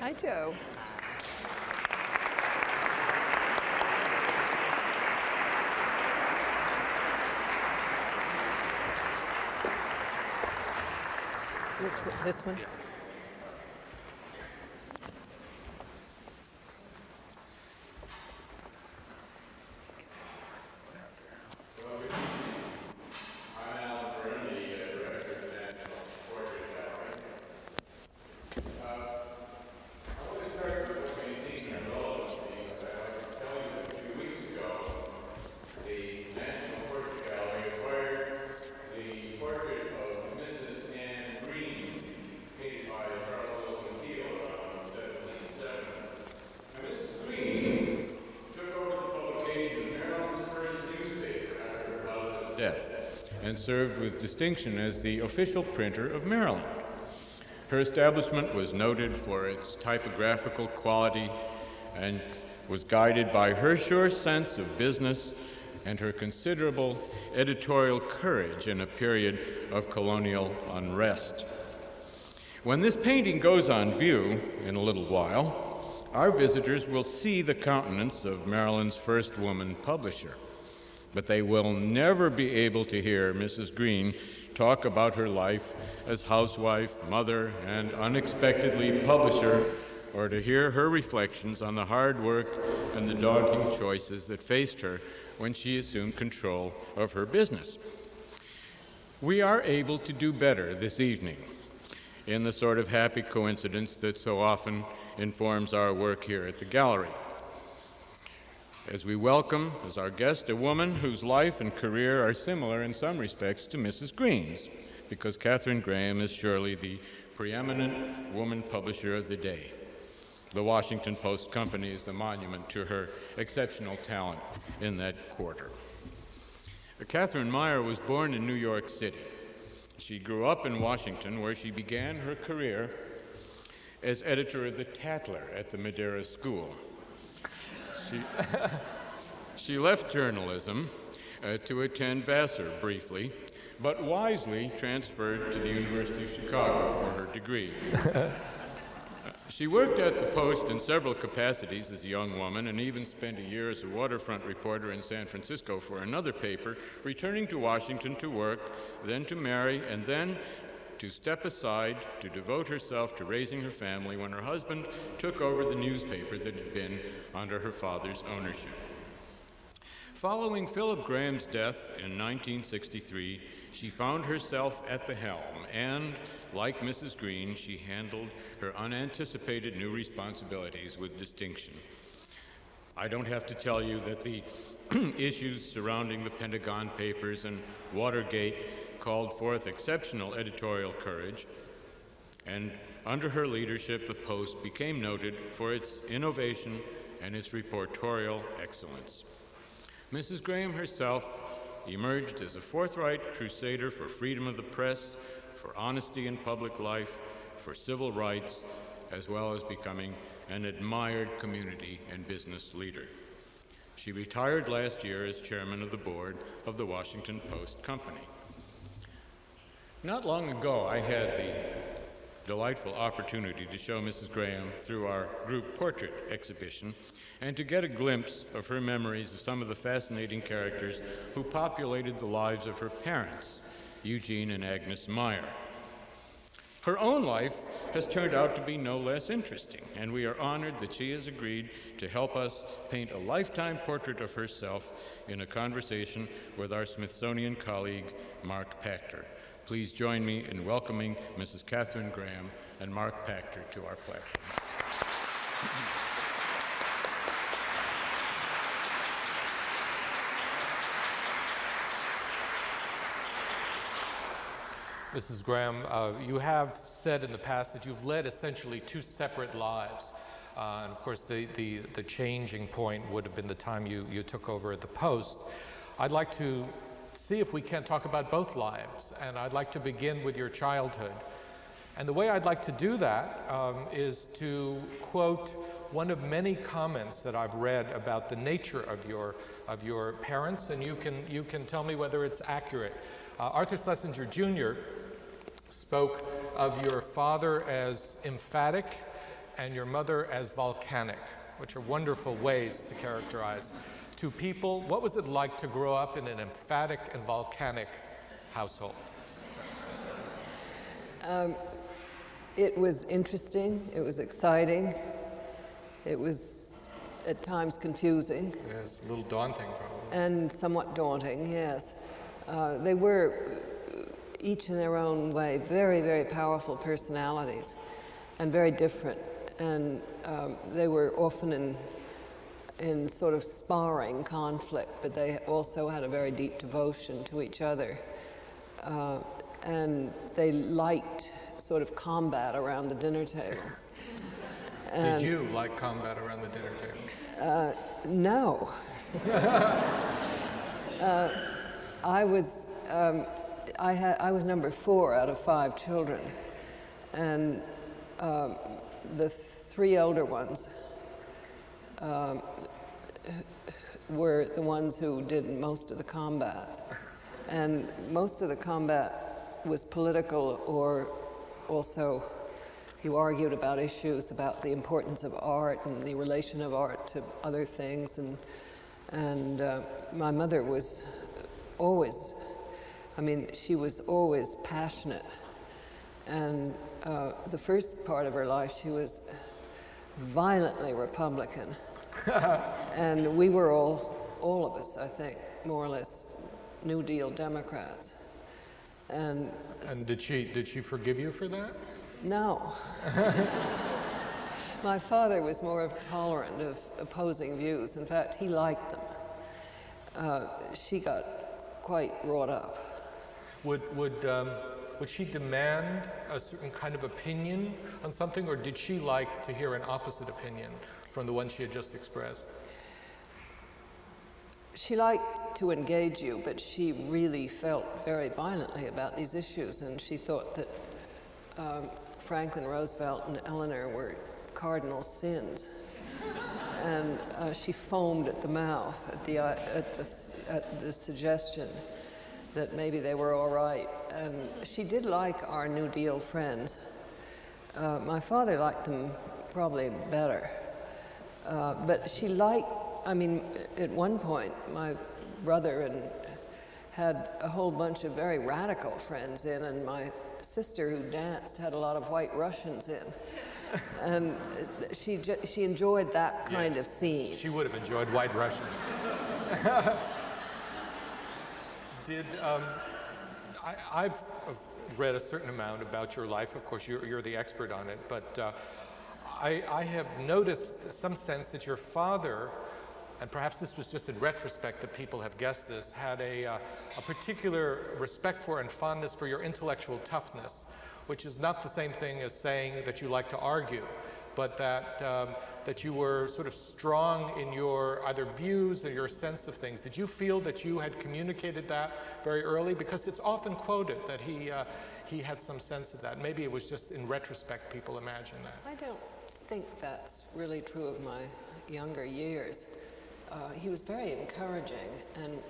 Hi, Joe. This one? Death, and served with distinction as the official printer of Maryland. Her establishment was noted for its typographical quality and was guided by her sure sense of business and her considerable editorial courage in a period of colonial unrest. When this painting goes on view in a little while, our visitors will see the countenance of Maryland's first woman publisher. But they will never be able to hear Mrs. Green talk about her life as housewife, mother, and unexpectedly publisher, or to hear her reflections on the hard work and the daunting choices that faced her when she assumed control of her business. We are able to do better this evening in the sort of happy coincidence that so often informs our work here at the gallery, as we welcome as our guest a woman whose life and career are similar in some respects to Mrs. Green's, because Katharine Graham is surely the preeminent woman publisher of the day. The Washington Post Company is the monument to her exceptional talent in that quarter. Katherine Meyer was born in New York City. She grew up in Washington, where she began her career as editor of the Tatler at the Madeira School. She left journalism to attend Vassar briefly, but wisely transferred to the University of Chicago for her degree. She worked at the Post in several capacities as a young woman and even spent a year as a waterfront reporter in San Francisco for another paper, returning to Washington to work, then to marry, and then to step aside to devote herself to raising her family when her husband took over the newspaper that had been under her father's ownership. Following Philip Graham's death in 1963, she found herself at the helm and, like Mrs. Green, she handled her unanticipated new responsibilities with distinction. I don't have to tell you that the issues surrounding the Pentagon Papers and Watergate called forth exceptional editorial courage, and under her leadership, the Post became noted for its innovation and its reportorial excellence. Mrs. Graham herself emerged as a forthright crusader for freedom of the press, for honesty in public life, for civil rights, as well as becoming an admired community and business leader. She retired last year as chairman of the board of the Washington Post Company. Not long ago, I had the delightful opportunity to show Mrs. Graham through our group portrait exhibition and to get a glimpse of her memories of some of the fascinating characters who populated the lives of her parents, Eugene and Agnes Meyer. Her own life has turned out to be no less interesting, and we are honored that she has agreed to help us paint a lifetime portrait of herself in a conversation with our Smithsonian colleague, Mark Pachter. Please join me in welcoming Mrs. Katharine Graham and Mark Pachter to our platform. Mrs. Graham, you have said in the past that you've led essentially two separate lives. And of course, the changing point would have been the time you took over at the Post. I'd like to see if we can't talk about both lives, and I'd like to begin with your childhood. And the way I'd like to do that is to quote one of many comments that I've read about the nature of your parents, and you can tell me whether it's accurate. Arthur Schlesinger Jr. spoke of your father as emphatic and your mother as volcanic, which are wonderful ways to characterize two people. What was it like to grow up in an emphatic and volcanic household? It was interesting, it was exciting, it was at times confusing. Yes, a little daunting probably. And somewhat daunting, yes. They were, each in their own way, very, very powerful personalities and very different. And they were often in sort of sparring conflict, but they also had a very deep devotion to each other. And they liked sort of combat around the dinner table. Did you like combat around the dinner table? No. I was number 4 out of 5 children, and the 3 older ones were the ones who did most of the combat, and most of the combat was political, or also you argued about issues about the importance of art and the relation of art to other things, and my mother was always, she was always passionate, and the first part of her life she was violently Republican, and we were all of us, I think, more or less New Deal Democrats. And did she forgive you for that? No. My father was more tolerant of opposing views. In fact, he liked them. She got quite wrought up. Would she demand a certain kind of opinion on something, or did she like to hear an opposite opinion from the one she had just expressed? She liked to engage you, but she really felt very violently about these issues, and she thought that Franklin Roosevelt and Eleanor were cardinal sins. And she foamed at the mouth at the suggestion that maybe they were all right. And she did like our New Deal friends. My father liked them probably better. But she liked, at one point, my brother had a whole bunch of very radical friends in, and my sister, who danced, had a lot of white Russians in. And she enjoyed that kind of scene. She would have enjoyed white Russians. I've read a certain amount about your life. Of course, you're the expert on it, but I have noticed some sense that your father, and perhaps this was just in retrospect that people have guessed this, had a particular respect for and fondness for your intellectual toughness, which is not the same thing as saying that you like to argue, but that you were sort of strong in your either views or your sense of things. Did you feel that you had communicated that very early? Because it's often quoted that he had some sense of that. Maybe it was just in retrospect people imagine that. I don't think that's really true of my younger years. He was very encouraging, and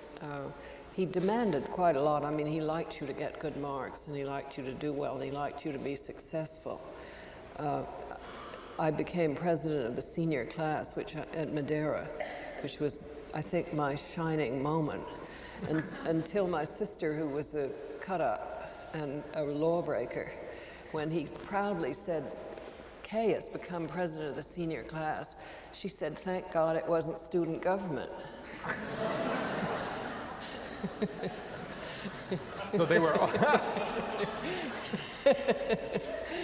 he demanded quite a lot. He liked you to get good marks, and he liked you to do well, and he liked you to be successful. I became president of the senior class at Madeira, which was, I think, my shining moment, until my sister, who was a cut-up and a lawbreaker, when he proudly said, Kay has become president of the senior class, she said, thank God it wasn't student government. So they were all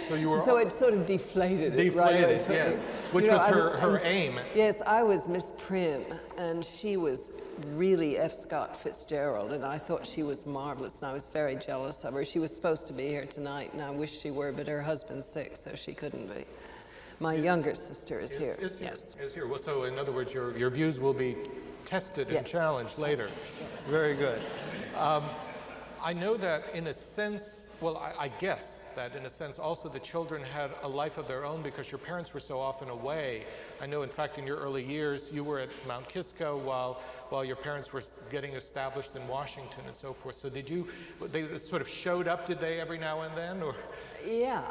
So you were so it sort of deflated it. Deflated, yes. Which was her aim. Yes, I was Miss Prim, and she was really F. Scott Fitzgerald, and I thought she was marvelous, and I was very jealous of her. She was supposed to be here tonight, and I wish she were, but her husband's sick, so she couldn't be. My younger sister is here. Is yes. here. Well, so in other words, your views will be tested and challenged later. Yes. Very good. I know that in a sense, Well, I guess that in a sense also the children had a life of their own because your parents were so often away. I know, in fact, in your early years, you were at Mount Kisco while your parents were getting established in Washington and so forth. So they sort of showed up, did they, every now and then? Or? Yeah.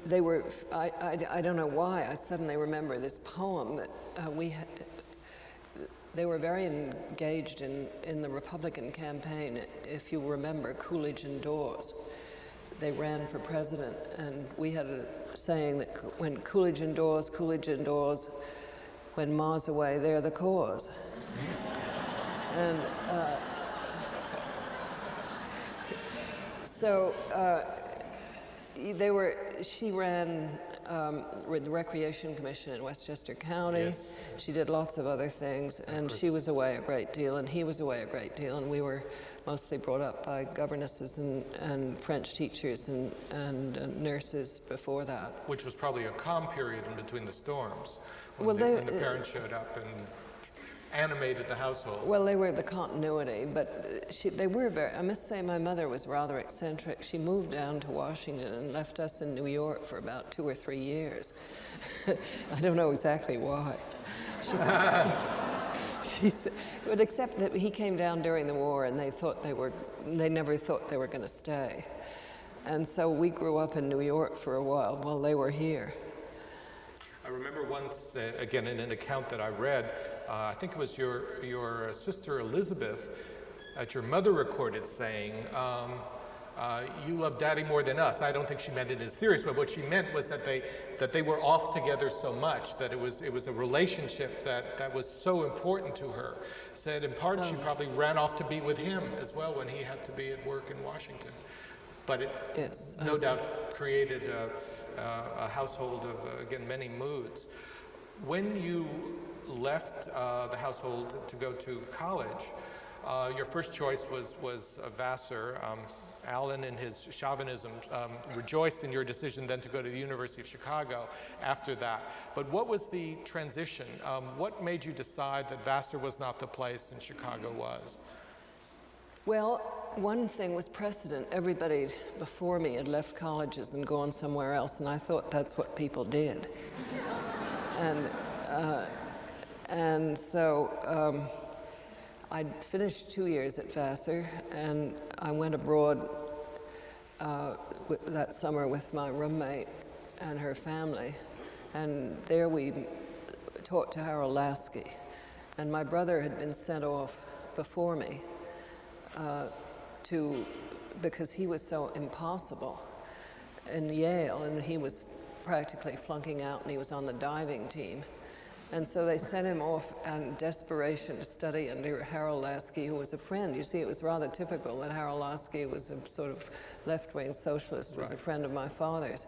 They were, I don't know why, I suddenly remember this poem that we had. They were very engaged in the Republican campaign. If you remember, Coolidge and Dawes, they ran for president, and we had a saying that when Coolidge and Dawes, when Ma's away, they're the cause. And so she ran with the Recreation Commission in Westchester County. Yes. She did lots of other things, and she was away a great deal, and he was away a great deal, and we were mostly brought up by governesses and French teachers and nurses before that. Which was probably a calm period in between the storms, when when the parents showed up and animated the household. Well, they were the continuity, but they were I must say my mother was rather eccentric. She moved down to Washington and left us in New York for about 2 or 3 years. I don't know exactly why. She said, but except that he came down during the war and they never thought they were going to stay. And so we grew up in New York for a while they were here. I remember once, again, in an account that I read, I think it was your sister Elizabeth, that your mother recorded saying, you love Daddy more than us. I don't think she meant it in a serious way. What she meant was that they were off together so much, that it was a relationship that was so important to her. Said in part she probably ran off to be with him as well when he had to be at work in Washington. But it no doubt created a household of, again, many moods. When you left the household to go to college, your first choice was Vassar. Alan, in his chauvinism, rejoiced in your decision then to go to the University of Chicago after that. But what was the transition? What made you decide that Vassar was not the place and Chicago was? Well, one thing was precedent. Everybody before me had left colleges and gone somewhere else, and I thought that's what people did. And so I'd finished 2 years at Vassar, and I went abroad that summer with my roommate and her family, and there we talked to Harold Lasky, and my brother had been sent off before me because he was so impossible in Yale, and he was practically flunking out, and he was on the diving team. And so they sent him off in desperation to study under Harold Lasky, who was a friend. You see, it was rather typical that Harold Lasky was a sort of left-wing socialist, was a friend of my father's.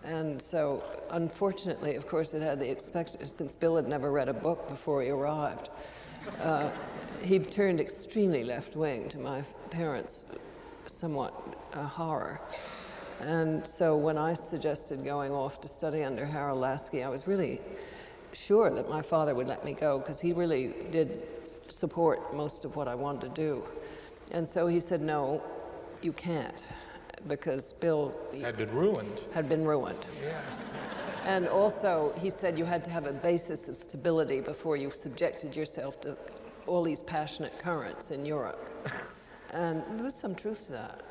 And so, unfortunately, of course, it had the since Bill had never read a book before he arrived, he turned extremely left-wing, to my parents' somewhat horror. And so when I suggested going off to study under Harold Lasky, I was really sure that my father would let me go, because he really did support most of what I wanted to do. And so he said, no, you can't, because Bill had been ruined. Yes. And also, he said you had to have a basis of stability before you subjected yourself to all these passionate currents in Europe. And there was some truth to that.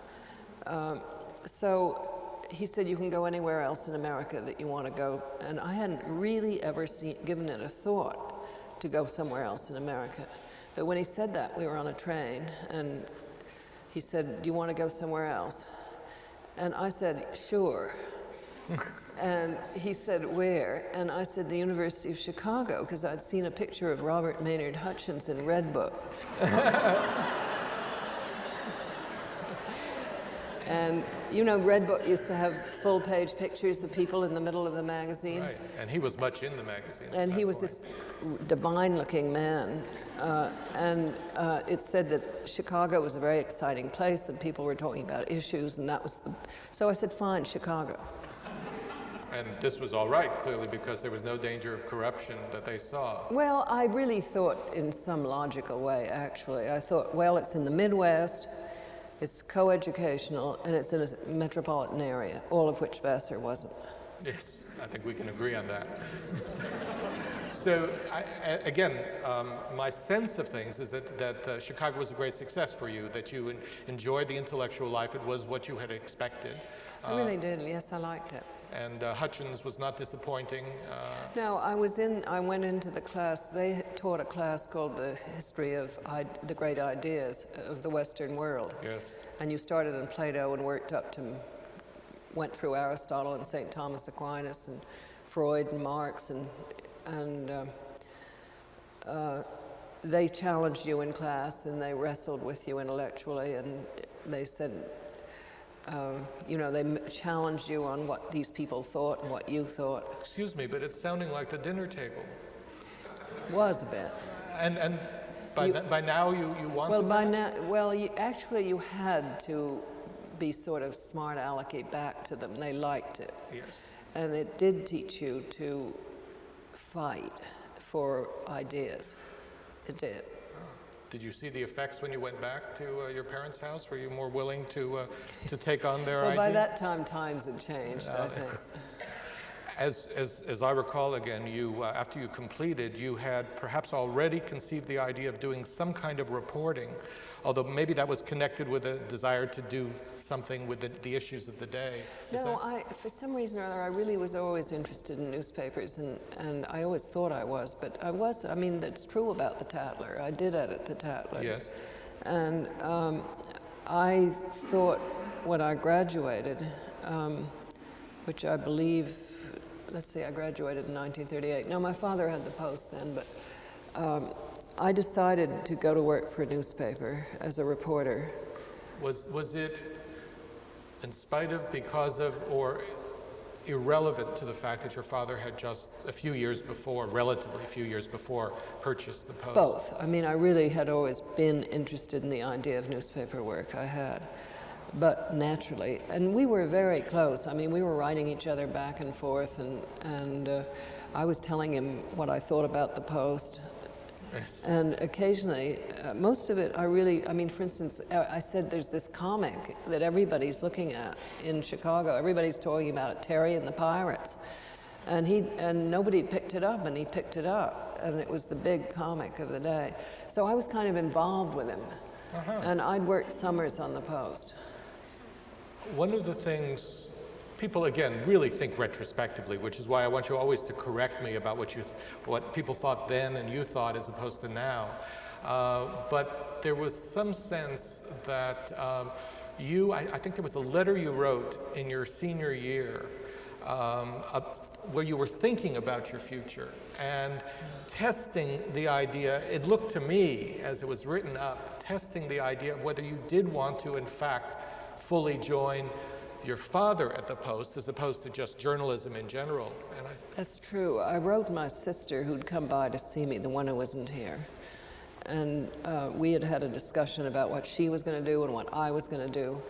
So he said, you can go anywhere else in America that you want to go. And I hadn't really ever given it a thought to go somewhere else in America. But when he said that, we were on a train, and he said, do you want to go somewhere else? And I said, sure. And he said, where? And I said, the University of Chicago, because I'd seen a picture of Robert Maynard Hutchins in Red Book. And you know, Red Book used to have full-page pictures of people in the middle of the magazine. Right, and he was much in the magazine. And he was this divine-looking man. And it said that Chicago was a very exciting place, and people were talking about issues, and that was so I said, fine, Chicago. And this was all right, clearly, because there was no danger of corruption that they saw. Well, I really thought in some logical way, actually. I thought, well, it's in the Midwest, it's co-educational, and it's in a metropolitan area, all of which Vassar wasn't. Yes, I think we can agree on that. So, again, my sense of things is that Chicago was a great success for you, that you enjoyed the intellectual life. It was what you had expected. I really did, yes, I liked it. And Hutchins was not disappointing. No, I went into the class, they taught a class called the History of the Great Ideas of the Western World. Yes. And you started in Plato and went through Aristotle and St. Thomas Aquinas and Freud and Marx, and they challenged you in class and they wrestled with you intellectually, and they said, they challenged you on what these people thought and what you thought. Excuse me, but it's sounding like the dinner table. Was a bit. And by now you want well, to by now, well, you had to be sort of smart alecky back to them. They liked it. Yes. And it did teach you to fight for ideas. It did. Did you see the effects when you went back to your parents' house? Were you more willing to take on their Well, idea? by that time, times had changed, I think. As I recall, again, you after you completed, you had perhaps already conceived the idea of doing some kind of reporting, although maybe that was connected with a desire to do something with the issues of the day. For some reason or other, I really was always interested in newspapers, and I always thought I was, but I mean, that's true about the Tatler. I did edit the Tatler. Yes. And I thought when I graduated, which I believe, I graduated in 1938. Now, my father had the Post then, but I decided to go to work for a newspaper as a reporter. Was it in spite of, because of, or irrelevant to the fact that your father had just a few years before, relatively few years before, purchased the Post? Both. I mean, I really had always been interested in the idea of newspaper work. I had. But naturally, and we were very close. I mean, we were writing each other back and forth, and I was telling him what I thought about the Post. Yes. And occasionally, most of it, for instance, I said there's this comic that everybody's looking at in Chicago. Everybody's talking about it, Terry and the Pirates. And nobody picked it up, and he picked it up. And it was the big comic of the day. So I was kind of involved with him. Uh-huh. And I'd worked summers on the Post. One of the things people, again, really think retrospectively, which is why I want you always to correct me about what people thought then and you thought as opposed to now. But there was some sense that I think there was a letter you wrote in your senior year where you were thinking about your future and testing the idea. It looked to me, as it was written up, testing the idea of whether you did want to, in fact, fully join your father at the Post as opposed to just journalism in general. That's true. I wrote my sister who'd come by to see me, the one who wasn't here. And we had had a discussion about what she was going to do and what I was going to do.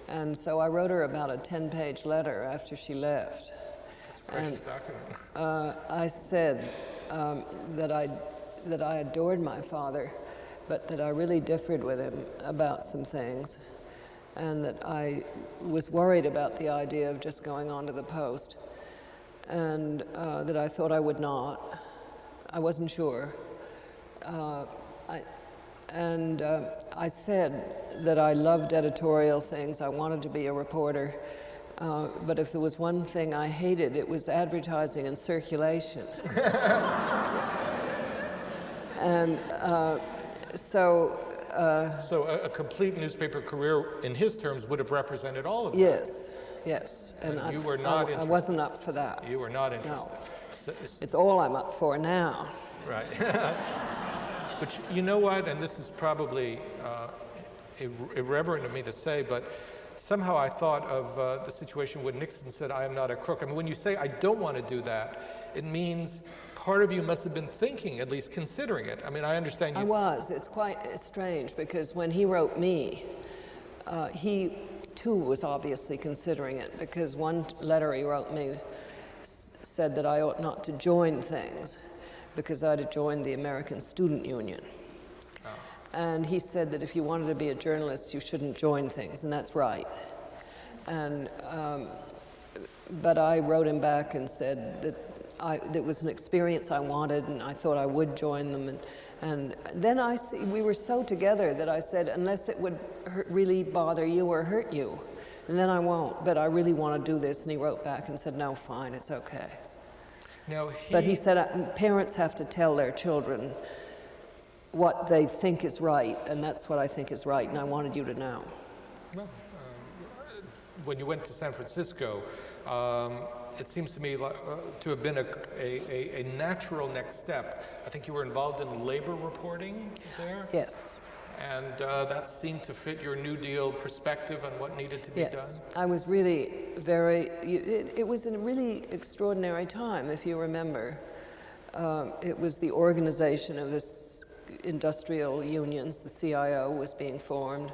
And so I wrote her about a 10-page letter after she left. It's a precious document. I said that I adored my father, but that I really differed with him about some things, and that I was worried about the idea of just going on to the Post, and that I thought I would not. I wasn't sure. I said that I loved editorial things. I wanted to be a reporter. But if there was one thing I hated, it was advertising and circulation. And so a complete newspaper career, in his terms, would have represented all of that. Yes. And you were not interested. I wasn't up for that. You were not interested. No. It's all I'm up for now. Right. But you know what, and this is probably irreverent of me to say, but somehow I thought of the situation when Nixon said, "I am not a crook." I mean, when you say, "I don't want to do that," it means part of you must have been thinking, at least considering it. I mean, I understand you. I was. It's quite strange because when he wrote me, he too was obviously considering it, because one letter he wrote me said that I ought not to join things because I'd have joined the American Student Union. And he said that if you wanted to be a journalist, you shouldn't join things, and that's right. And but I wrote him back and said that it was an experience I wanted, and I thought I would join them. And then we were so together that I said, unless it would really bother you or hurt you, and then I won't. But I really want to do this. And he wrote back and said, no, fine, it's okay. Now But he said parents have to tell their children what they think is right, and that's what I think is right, and I wanted you to know. Well, when you went to San Francisco, it seems to me to have been a natural next step. I think you were involved in labor reporting there? Yes. And that seemed to fit your New Deal perspective on what needed to be done? Yes. I was really it was a really extraordinary time, if you remember. It was the organization of this industrial unions, the CIO was being formed,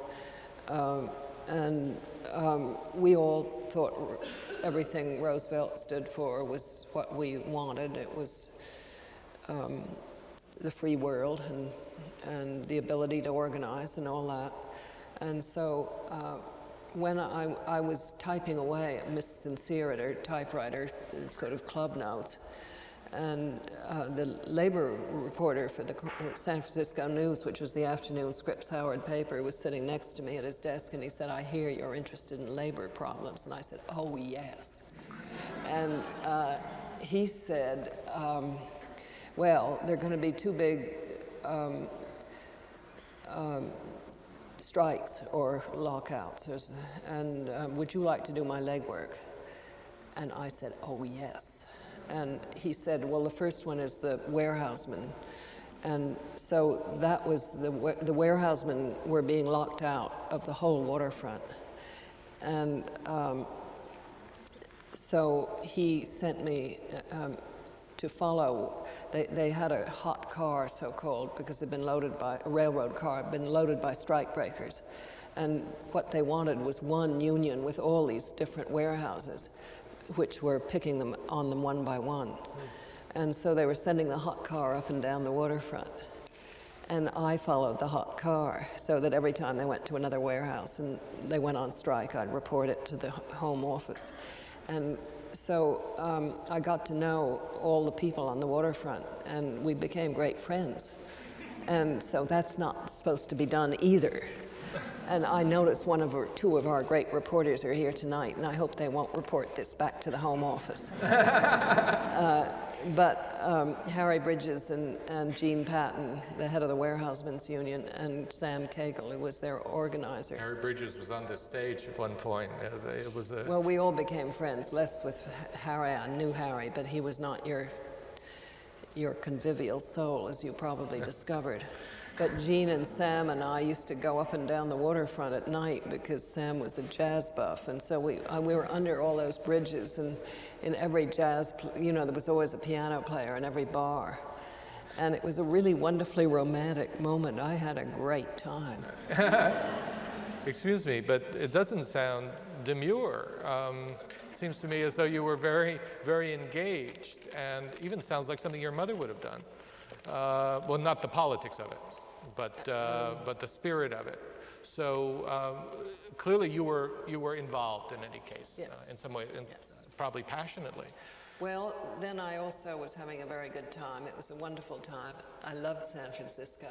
and we all thought everything Roosevelt stood for was what we wanted. It was the free world and the ability to organize and all that. And so when I was typing away at Miss Sincere at her typewriter, sort of club notes, and the labor reporter for the San Francisco News, which was the afternoon Scripps Howard paper, was sitting next to me at his desk, and he said, I hear you're interested in labor problems. And I said, oh, yes. And he said, well, there are going to be two big strikes or lockouts, and would you like to do my legwork? And I said, oh, yes. And he said, well, the first one is the warehousemen. And so that was the warehousemen were being locked out of the whole waterfront. And so he sent me to follow. They had a hot car, so-called, because it'd been loaded by a railroad car, had been loaded by strikebreakers. And what they wanted was one union with all these different warehouses, which were picking them on them one by one. And so they were sending the hot car up and down the waterfront. And I followed the hot car, so that every time they went to another warehouse and they went on strike, I'd report it to the Home Office. And so I got to know all the people on the waterfront, and we became great friends. And so that's not supposed to be done either. And I noticed two of our great reporters are here tonight, and I hope they won't report this back to the Home Office. But Harry Bridges and Gene Patton, the head of the Warehousemen's Union, and Sam Cagle, who was their organizer. Harry Bridges was on this stage at one point. It was Well, we all became friends, less with Harry. I knew Harry, but he was not your convivial soul, as you probably discovered. But Gene and Sam and I used to go up and down the waterfront at night because Sam was a jazz buff, and so we were under all those bridges, and in every jazz, there was always a piano player in every bar. And it was a really wonderfully romantic moment. I had a great time. Excuse me, but it doesn't sound demure. It seems to me as though you were very, very engaged, and even sounds like something your mother would have done. Well, not the politics of it, but the spirit of it. So clearly you were involved in any case, yes. in some way, Yes. probably passionately. Well, then I also was having a very good time. It was a wonderful time. I loved San Francisco.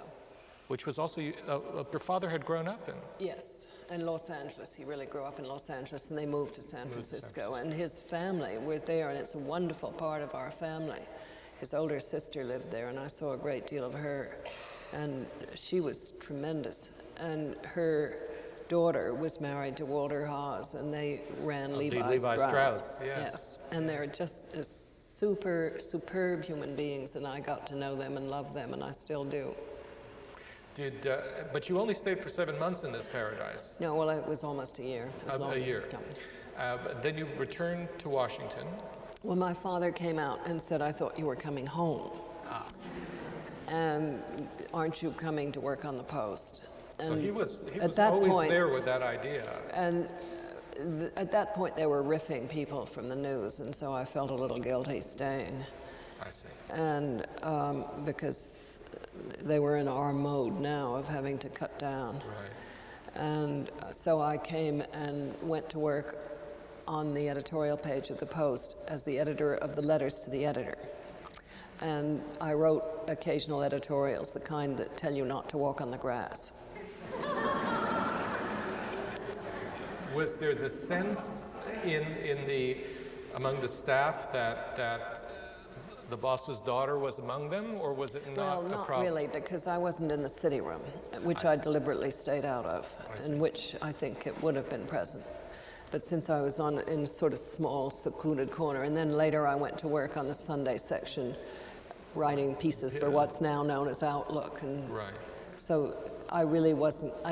Which was also, your father had grown up in? Yes, in Los Angeles. He really grew up in Los Angeles, and they moved to San Francisco. And his family were there, and it's a wonderful part of our family. His older sister lived there, and I saw a great deal of her. And she was tremendous. And her daughter was married to Walter Haas, and they ran Levi Strauss. Yes. And they're just superb human beings, and I got to know them and love them, and I still do. But you only stayed for 7 months in this paradise. No, well, it was almost a year. It was A year. But then you returned to Washington. Well, my father came out and said, I thought you were coming home. And aren't you coming to work on the Post? And So he was at that always point, there with that idea. And at that point they were riffing people from the news, and so I felt a little guilty staying. I see. And because they were in our mode now of having to cut down. Right. And so I came and went to work on the editorial page of the Post as the editor of the letters to the editor. And I wrote occasional editorials, the kind that tell you not to walk on the grass. Was there the sense among the staff that the boss's daughter was among them, or was it not Well, a not problem? really, because I wasn't in the city room, which I deliberately stayed out of, and which I think it would have been present. But since I was in sort of small, secluded corner, and then later I went to work on the Sunday section, writing pieces for what's now known as Outlook, and Right. so I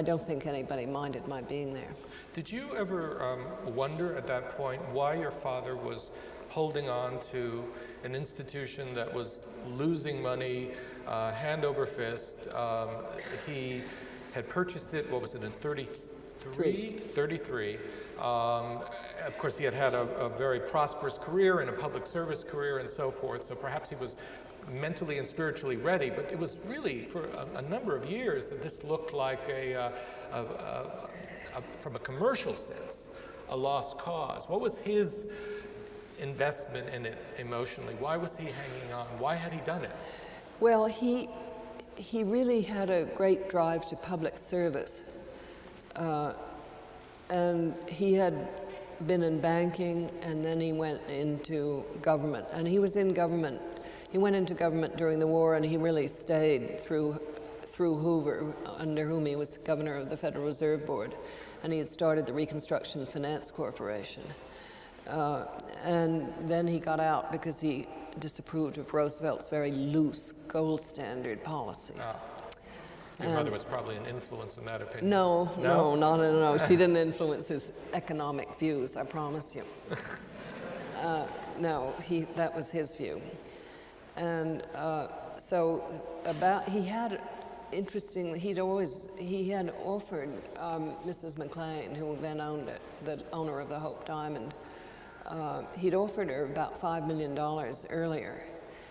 don't think anybody minded my being there. Did you ever wonder at that point why your father was holding on to an institution that was losing money hand over fist? He had purchased it, what was it, in 33? Of course, he had a very prosperous career and a public service career and so forth, so perhaps he was mentally and spiritually ready, but it was really, for a number of years, that this looked like from a commercial sense, a lost cause. What was his investment in it emotionally? Why was he hanging on? Why had he done it? Well, he really had a great drive to public service. And he had been in banking, and then he went into government. And he was in government. He went into government during the war, and he really stayed through Hoover, under whom he was governor of the Federal Reserve Board. And he had started the Reconstruction Finance Corporation. And then he got out because he disapproved of Roosevelt's very loose gold standard policies. Your mother was probably an influence in that opinion. No. She didn't influence his economic views, I promise you. No, that was his view. And he had offered Mrs. McLean, who then owned it, the owner of the Hope Diamond, he'd offered her about $5 million earlier,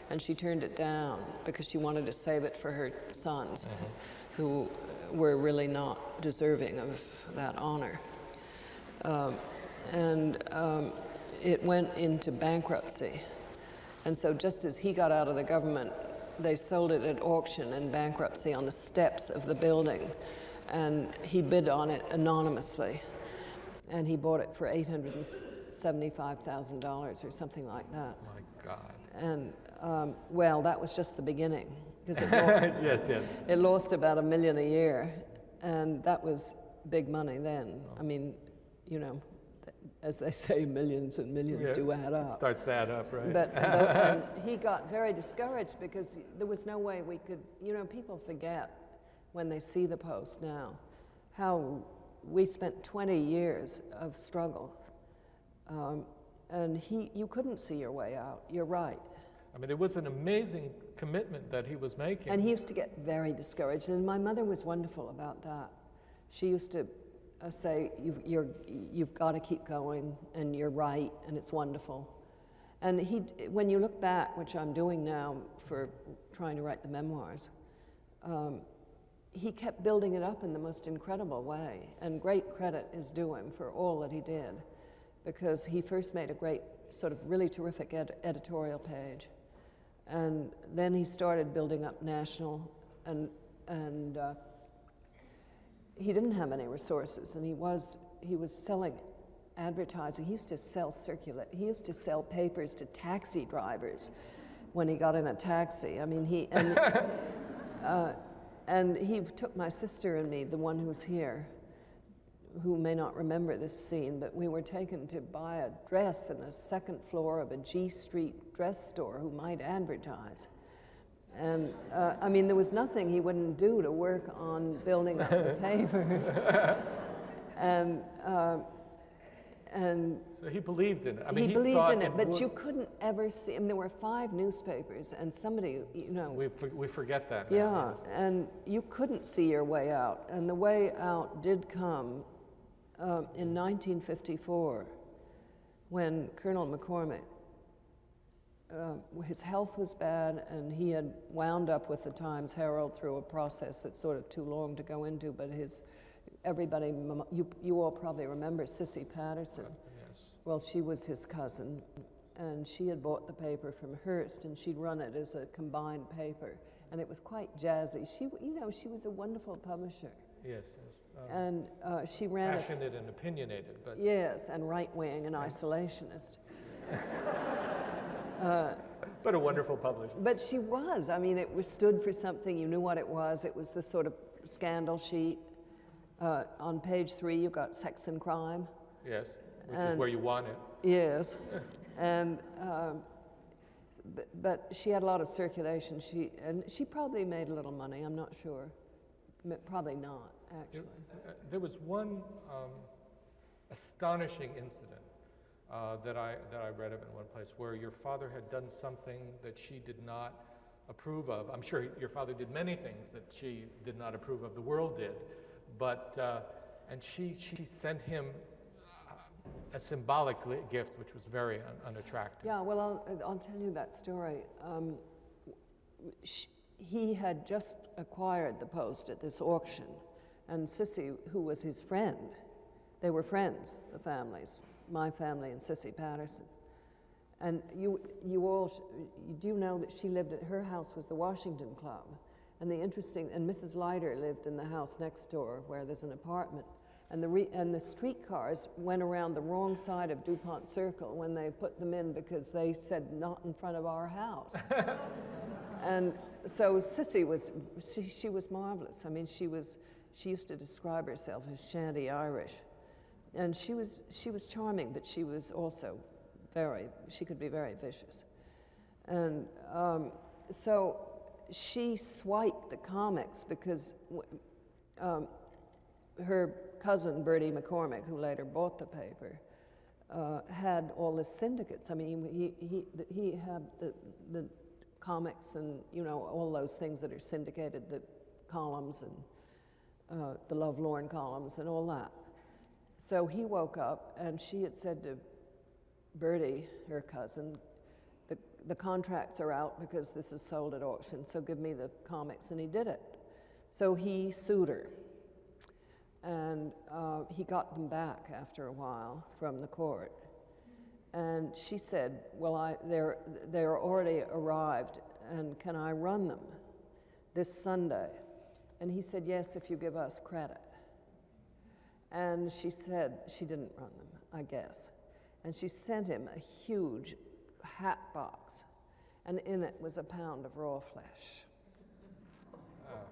and she turned it down because she wanted to save it for her sons, who were really not deserving of that honor. It went into bankruptcy. And so just as he got out of the government, they sold it at auction in bankruptcy on the steps of the building. And he bid on it anonymously. And he bought it for $875,000 or something like that. My God. And, that was just the beginning. Because Yes. it lost about $1 million a year. And that was big money then. Oh. I mean, as they say, millions and millions do add up. It starts to add up, right? But he got very discouraged because there was no way we could, people forget when they see the Post now how we spent 20 years of struggle. And you couldn't see your way out. You're right. I mean, it was an amazing commitment that he was making. And he used to get very discouraged. And my mother was wonderful about that. She used to say, you've got to keep going, and you're right, and it's wonderful. And when you look back, which I'm doing now for trying to write the memoirs, he kept building it up in the most incredible way, and great credit is due him for all that he did, because he first made a great, sort of really terrific editorial page, and then he started building up national, and he didn't have any resources, and he was selling advertising. He used to sell He used to sell papers to taxi drivers when he got in a taxi. I mean, and he took my sister and me, the one who's here, who may not remember this scene, but we were taken to buy a dress in the second floor of a G Street dress store who might advertise. And there was nothing he wouldn't do to work on building up the paper. And so he believed in it. he believed in it, but you couldn't ever see. There were 5 newspapers, and somebody, We forget that now. Yeah, and you couldn't see your way out. And the way out did come in 1954, when Colonel McCormick, his health was bad, and he had wound up with the Times-Herald through a process that's sort of too long to go into, but everybody, you all probably remember Sissy Patterson. Yes. Well, she was his cousin, and she had bought the paper from Hearst, and she'd run it as a combined paper, and it was quite jazzy. She was a wonderful publisher. Yes. And she ran passionate and opinionated, but yes, and right-wing and isolationist. but a wonderful publisher. But she was. I mean, stood for something. You knew what it was. It was the sort of scandal sheet. On page 3, you got sex and crime. Yes, which is where you want it. Yes, and but she had a lot of circulation. She probably made a little money. I'm not sure. Probably not, actually. There was one astonishing incident that I read of in one place where your father had done something that she did not approve of. I'm sure your father did many things that she did not approve of. The world did, but and she sent him a symbolic gift, which was very unattractive. Yeah, well, I'll tell you that story. He had just acquired the Post at this auction, and Sissy, who was his friend, they were friends, the families, my family and Sissy Patterson. And you do know that she lived at, her house was the Washington Club, and Mrs. Leiter lived in the house next door where there's an apartment, and the streetcars went around the wrong side of DuPont Circle when they put them in because they said not in front of our house. And so Sissy she was marvelous. I mean, she used to describe herself as shanty Irish, and she was charming, but she was also she could be very vicious. And so she swiped the comics because her cousin Bertie McCormick, who later bought the paper, had all the syndicates. I mean, he had the comics and, all those things that are syndicated, the columns and the Lovelorn columns and all that. So he woke up, and she had said to Bertie, her cousin, the contracts are out because this is sold at auction, so give me the comics, and he did it. So he sued her, and he got them back after a while from the court. And she said, well, they're already arrived, and can I run them this Sunday? And he said, yes, if you give us credit. And she said she didn't run them, I guess. And she sent him a huge hat box, and in it was a pound of raw flesh.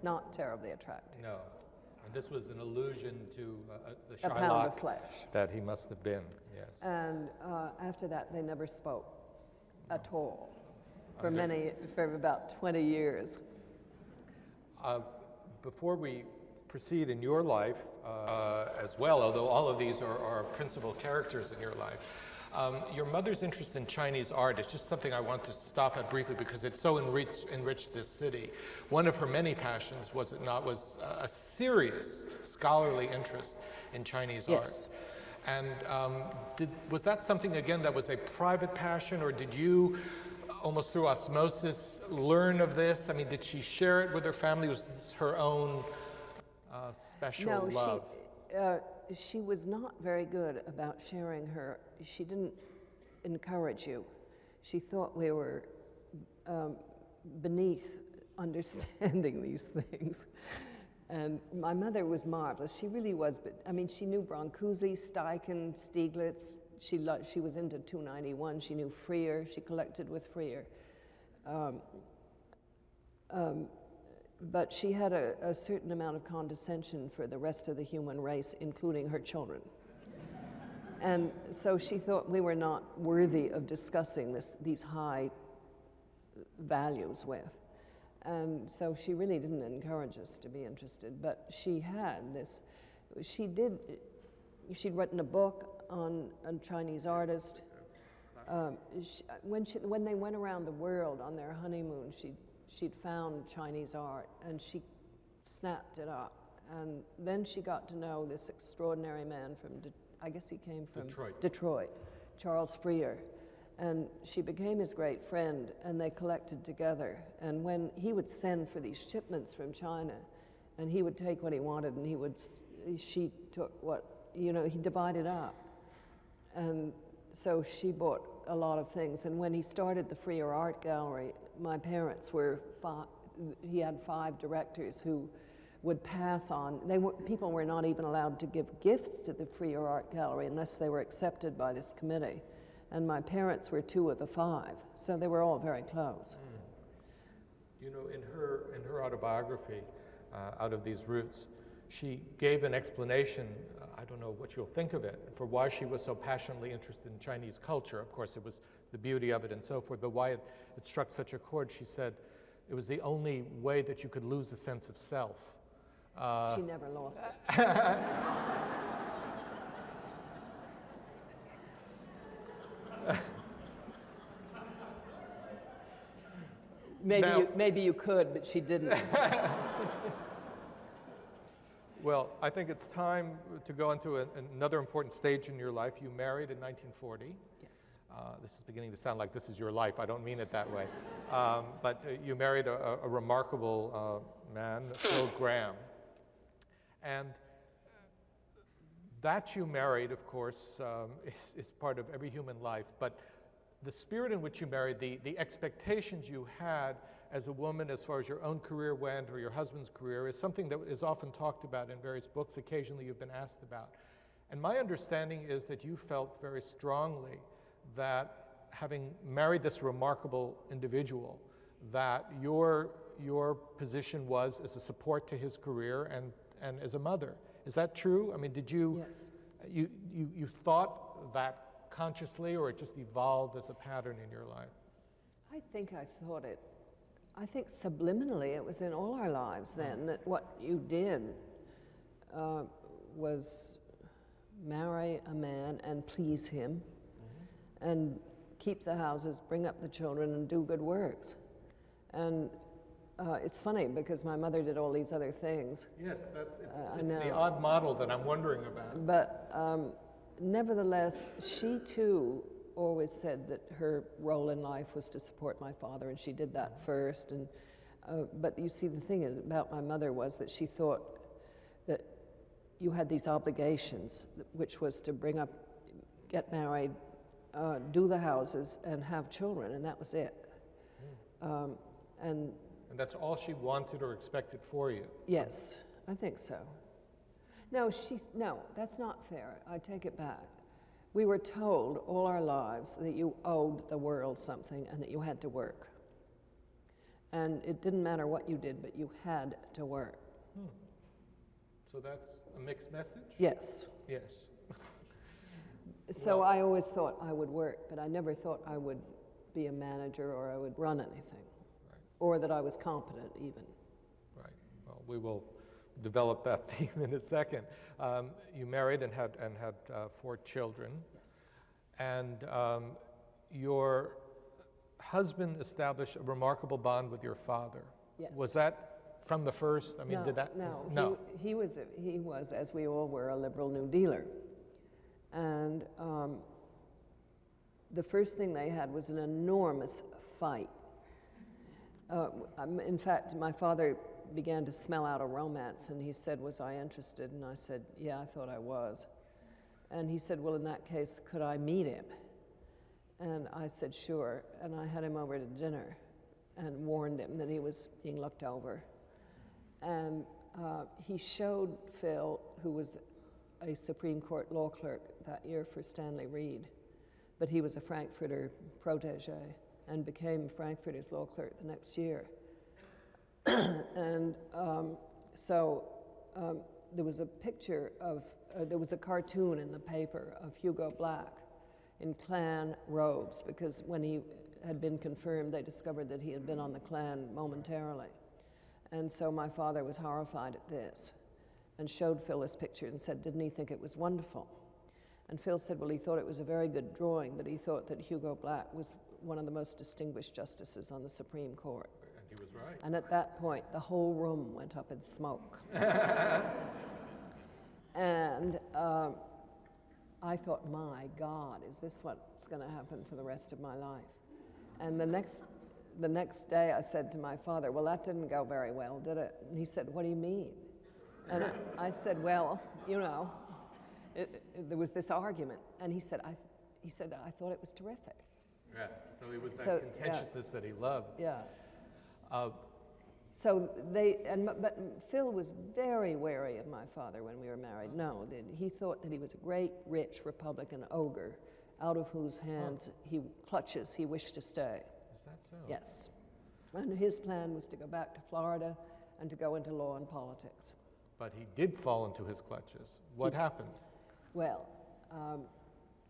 Not terribly attractive. No. And this was an allusion to the a pound of Shylock flesh. that he must have been, yes. And after that, they never spoke at all for about 20 years. Before we proceed in your life as well, although all of these are principal characters in your life, your mother's interest in Chinese art is just something I want to stop at briefly because it so enriched this city. One of her many passions, was it not, was a serious scholarly interest in Chinese art. Yes. And was that something, again, that was a private passion, or did you, almost through osmosis, learn of this? I mean, did she share it with her family? Was this her own special love? No, she was not very good about sharing her. She didn't encourage you. She thought we were beneath understanding these things. And my mother was marvelous. She really was. But I mean, she knew Brancusi, Steichen, Stieglitz. She was into 291. She knew Freer. She collected with Freer. But she had a certain amount of condescension for the rest of the human race, including her children. And so she thought we were not worthy of discussing these high values with. And so she really didn't encourage us to be interested. But she had this, she'd written a book on a Chinese artist. When they went around the world on their honeymoon, she'd found Chinese art, and she snapped it up And then she got to know this extraordinary man from, I guess he came from Detroit, Charles Freer. And she became his great friend, and they collected together. And when he would send for these shipments from China, and he would take what he wanted, and she took what, he divided up. And so she bought a lot of things. And when he started the Freer Art Gallery, my parents he had 5 directors who would pass on. People were not even allowed to give gifts to the Freer Art Gallery unless they were accepted by this committee. And my parents were 2 of the 5, so they were all very close. In her autobiography, Out of These Roots, she gave an explanation, I don't know what you'll think of it, for why she was so passionately interested in Chinese culture. Of course, it was the beauty of it and so forth, but why it struck such a chord. She said it was the only way that you could lose a sense of self. She never lost it. Maybe you could, but she didn't. Well, I think it's time to go into another important stage in your life. You married in 1940. Yes. This is beginning to sound like this is your life. I don't mean it that way. But you married a remarkable man, Phil Graham. And that you married, of course, is part of every human life. But the spirit in which you married, the expectations you had as a woman as far as your own career went or your husband's career is something that is often talked about in various books. Occasionally you've been asked about. And my understanding is that you felt very strongly that having married this remarkable individual, that your position was as a support to his career and as a mother. Is that true? I mean, did you... Yes. You thought that consciously, or it just evolved as a pattern in your life? I think I thought it. I think subliminally it was in all our lives then, that what you did was marry a man and please him, and keep the houses, bring up the children, and do good works. And it's funny because my mother did all these other things. Yes, it's the odd model that I'm wondering about. But nevertheless, she too always said that her role in life was to support my father, and she did that first. And but you see, the thing about my mother was that she thought that you had these obligations, which was to bring up, get married, do the houses, and have children, and that was it. And that's all she wanted or expected for you? Yes, I think so. No, that's not fair. I take it back. We were told all our lives that you owed the world something and that you had to work. And it didn't matter what you did, but you had to work. So that's a mixed message? Yes. Yes. So I always thought I would work, but I never thought I would be a manager or I would run anything. Right. Or that I was competent even. Right. Well, we will develop that theme in a second. You married and had 4 children. Yes. And your husband established a remarkable bond with your father. Yes. Was that from the first? I mean, did that? No. He was, as we all were, a liberal New Dealer. And the first thing they had was an enormous fight. In fact, my father began to smell out a romance, and he said, was I interested? And I said, yeah, I thought I was. And he said, well, in that case, could I meet him? And I said, sure. And I had him over to dinner and warned him that he was being looked over. And he showed Phil, who was a Supreme Court law clerk that year for Stanley Reed, but he was a Frankfurter protege and became Frankfurter's law clerk the next year. And there was a picture of, there was a cartoon in the paper of Hugo Black in Klan robes, because when he had been confirmed, they discovered that he had been on the Klan momentarily. And so my father was horrified at this and showed Phil this picture and said, didn't he think it was wonderful? And Phil said, well, he thought it was a very good drawing, but he thought that Hugo Black was one of the most distinguished justices on the Supreme Court. And he He was right. And at that point, the whole room went up in smoke. And I thought, my God, is this what's going to happen for the rest of my life? And the next day I said to my father, well, that didn't go very well, did it? And he said, what do you mean? And I said, well, you know, there was this argument. And he said, I thought it was terrific. Yeah, so it was that contentiousness that he loved. Yeah. But Phil was very wary of my father when we were married. No, he thought that he was a great, rich Republican ogre, out of whose hands he wished to stay. Is that so? Yes. And his plan was to go back to Florida and to go into law and politics. But he did fall into his clutches. What happened? Well,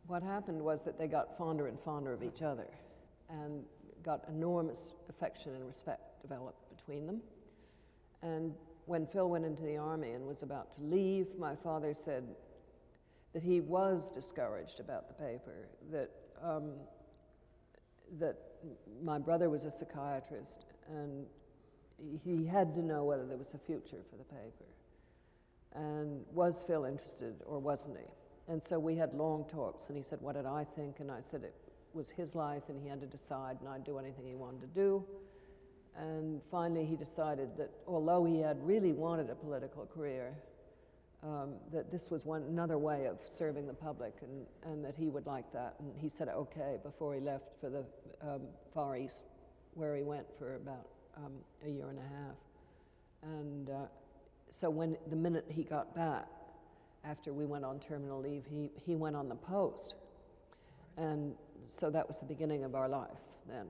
what happened was that they got fonder and fonder of each other and got enormous affection and respect developed between them. And when Phil went into the Army and was about to leave, my father said that he was discouraged about the paper, that my brother was a psychiatrist and he had to know whether there was a future for the paper. And was Phil interested or wasn't he? And so we had long talks, and he said, what did I think? And I said it was his life and he had to decide, and I'd do anything he wanted to do. And finally he decided that although he had really wanted a political career, that this was another way of serving the public, and that he would like that. And he said okay before he left for the Far East, where he went for about a year and a half. And so the minute he got back, after we went on terminal leave, he went on the Post. And so that was the beginning of our life then.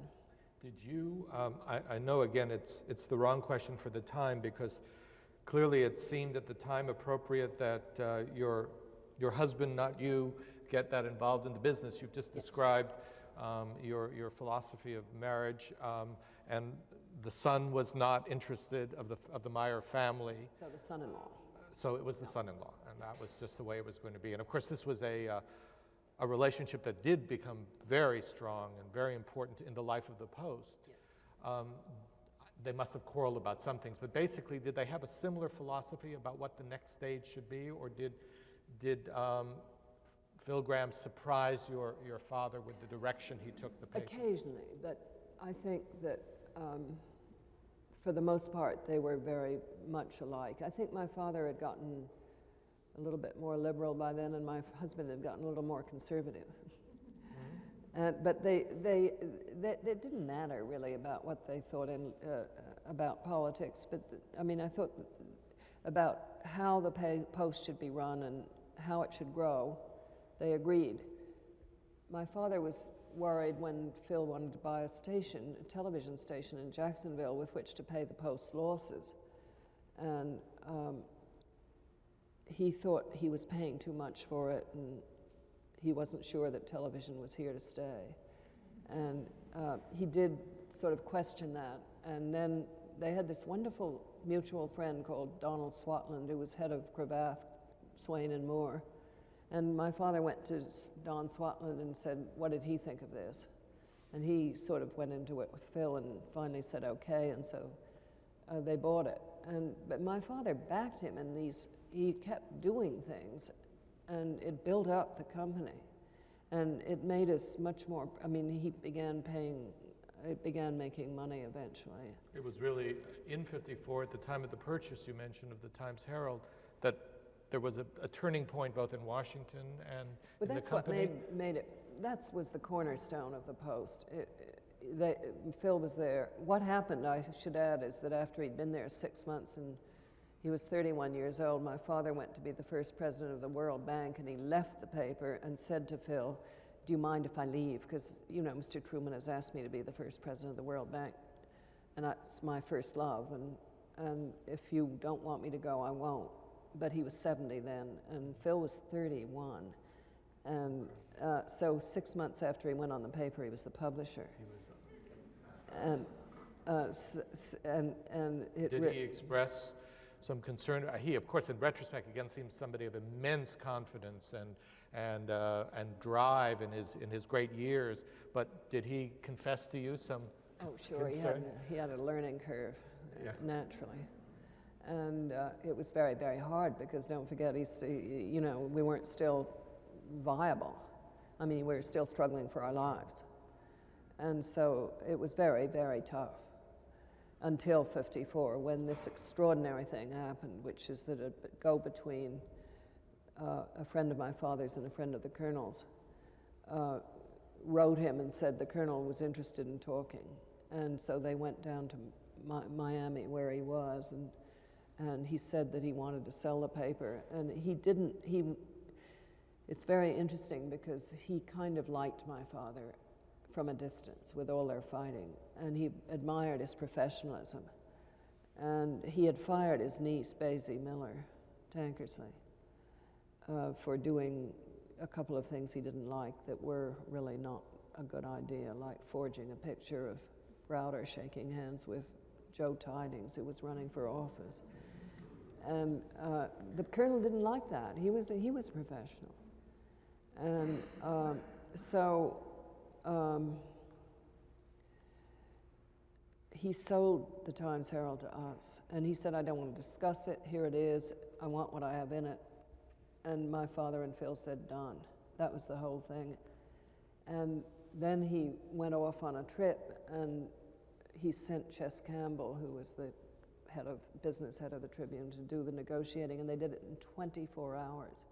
Did you, I know again it's the wrong question for the time, because clearly it seemed at the time appropriate that your husband, not you, get that involved in the business. You've just described your philosophy of marriage, and the son was not interested of the Meyer family. So the son-in-law. So it was the son-in-law, and that was just the way it was going to be. And of course, this was a relationship that did become very strong and very important in the life of the Post. Yes. They must have quarreled about some things, but basically, did they have a similar philosophy about what the next stage should be, or did Phil Graham surprise your father with the direction he took the paper? Occasionally, but I think that for the most part, they were very much alike. I think my father had gotten a little bit more liberal by then, and my husband had gotten a little more conservative. But it didn't matter really about what they thought about politics. But I thought about how the Post should be run and how it should grow. They agreed. My father was worried when Phil wanted to buy a television station in Jacksonville with which to pay the Post's losses. And he thought he was paying too much for it, and he wasn't sure that television was here to stay. And he did sort of question that. And then they had this wonderful mutual friend called Donald Swatland, who was head of Cravath, Swain and Moore. And my father went to Don Swatland and said, what did he think of this? And he sort of went into it with Phil and finally said okay, and so they bought it. But my father backed him in he kept doing things, and it built up the company. And it made us much more, it began making money eventually. It was really in '54, at the time of the purchase you mentioned of the Times-Herald, that there was a turning point both in Washington and in the company. What made it, that was the cornerstone of the Post. Phil was there. What happened, I should add, is that after he'd been there 6 months and he was 31 years old, my father went to be the first president of the World Bank, and he left the paper and said to Phil, do you mind if I leave? Because, Mr. Truman has asked me to be the first president of the World Bank, and that's my first love, and if you don't want me to go, I won't. But he was 70 then, and Phil was 31. And so 6 months after he went on the paper, he was the publisher. Did he express some concern? He, of course, in retrospect, again, seems somebody of immense confidence and drive in his great years. But did he confess to you some Oh, sure, concern? he had a learning curve, Yeah. naturally. And it was very, very hard because don't forget, we weren't still viable. I mean, we were still struggling for our lives. And so it was very, very tough until 54, when this extraordinary thing happened, which is that a go between a friend of my father's and a friend of the Colonel's wrote him and said the Colonel was interested in talking. And so they went down to Miami where he was, and he said that he wanted to sell the paper. And it's very interesting because he kind of liked my father from a distance with all their fighting, and he admired his professionalism. And he had fired his niece, Basie Miller, Tankersley, for doing a couple of things he didn't like that were really not a good idea, like forging a picture of Browder shaking hands with Joe Tidings, who was running for office. And the Colonel didn't like that. He was professional. And he sold the Times-Herald to us, and he said, I don't want to discuss it, here it is, I want what I have in it. And my father and Phil said, done. That was the whole thing. And then he went off on a trip, and he sent Chess Campbell, who was the business head of the Tribune, to do the negotiating, and they did it in 24 hours.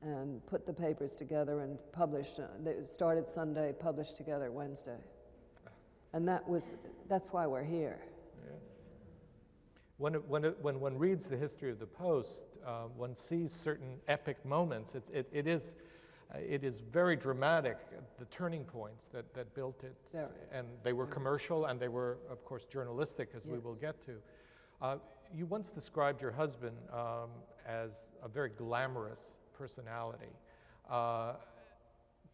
And put the papers together and published. They started Sunday, published together Wednesday. And that's why we're here. Yes. When one reads the history of the Post, one sees certain epic moments. It is very dramatic, the turning points that built it. Very. And they were commercial, and they were, of course, journalistic, as we will get to. You once described your husband as a very glamorous personality.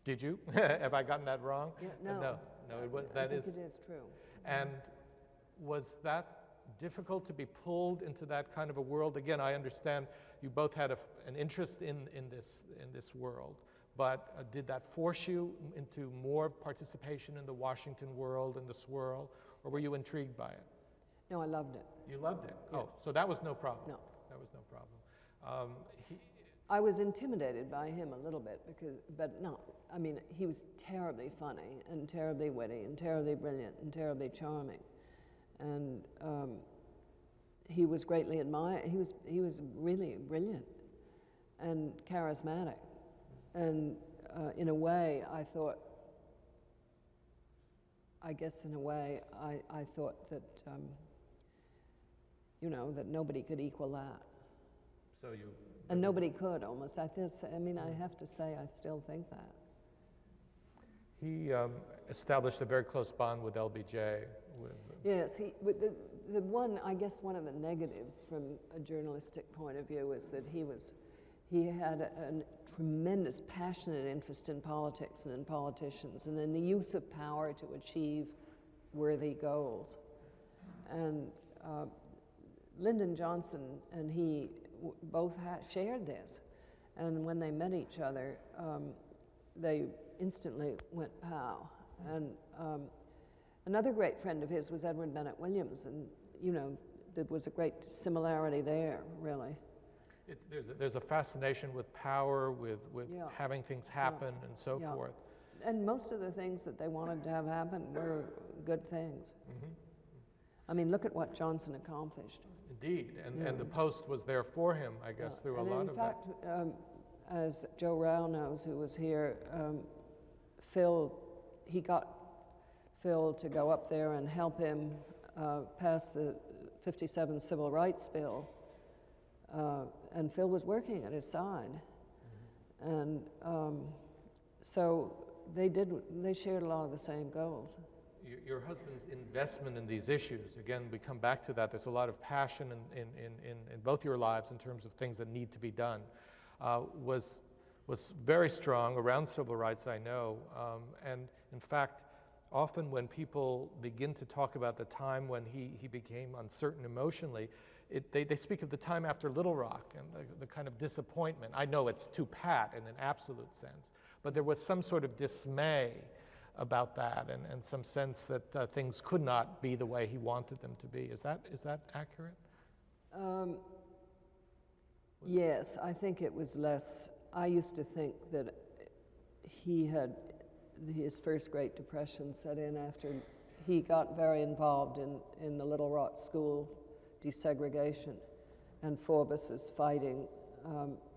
Did you? Have I gotten that wrong? Yeah, no. No, it was, I think it is true. And was that difficult to be pulled into that kind of a world? Again, I understand you both had an interest in this world, but did that force you into more participation in the Washington world and the swirl, or were you intrigued by it? No, I loved it. You loved it? Yes. Oh, so that was no problem? No. That was no problem. I was intimidated by him a little bit, but no, I mean, he was terribly funny and terribly witty and terribly brilliant and terribly charming. And he was greatly admired. He was really brilliant and charismatic. And in a way, I thought that, that nobody could equal that. So you... And nobody could, almost. I have to say, I still think that. He established a very close bond with LBJ. Yes, one of the negatives from a journalistic point of view is that he had a tremendous passionate interest in politics and in politicians and in the use of power to achieve worthy goals. And Lyndon Johnson and he both shared this, and when they met each other, they instantly went pow. And another great friend of his was Edward Bennett Williams, and there was a great similarity there, really. There's a fascination with power, with having things happen and so forth. And most of the things that they wanted to have happen were good things. Mm-hmm. I mean, look at what Johnson accomplished. Indeed, and the Post was there for him, I guess, through a lot of that. In fact, as Joe Rao knows, who was here, he got Phil to go up there and help him pass the 57 Civil Rights Bill, and Phil was working at his side. Mm-hmm. And so they shared a lot of the same goals. Your husband's investment in these issues, again, we come back to that. There's a lot of passion in both your lives in terms of things that need to be done. Was very strong around civil rights, I know. And in fact, often when people begin to talk about the time when he became uncertain emotionally, they speak of the time after Little Rock and the kind of disappointment. I know it's too pat in an absolute sense, but there was some sort of dismay about that, and some sense that things could not be the way he wanted them to be. Is that accurate? Yes, I think it was less. I used to think that his first Great Depression set in after he got very involved in the Little Rock School desegregation, and Forbes is fighting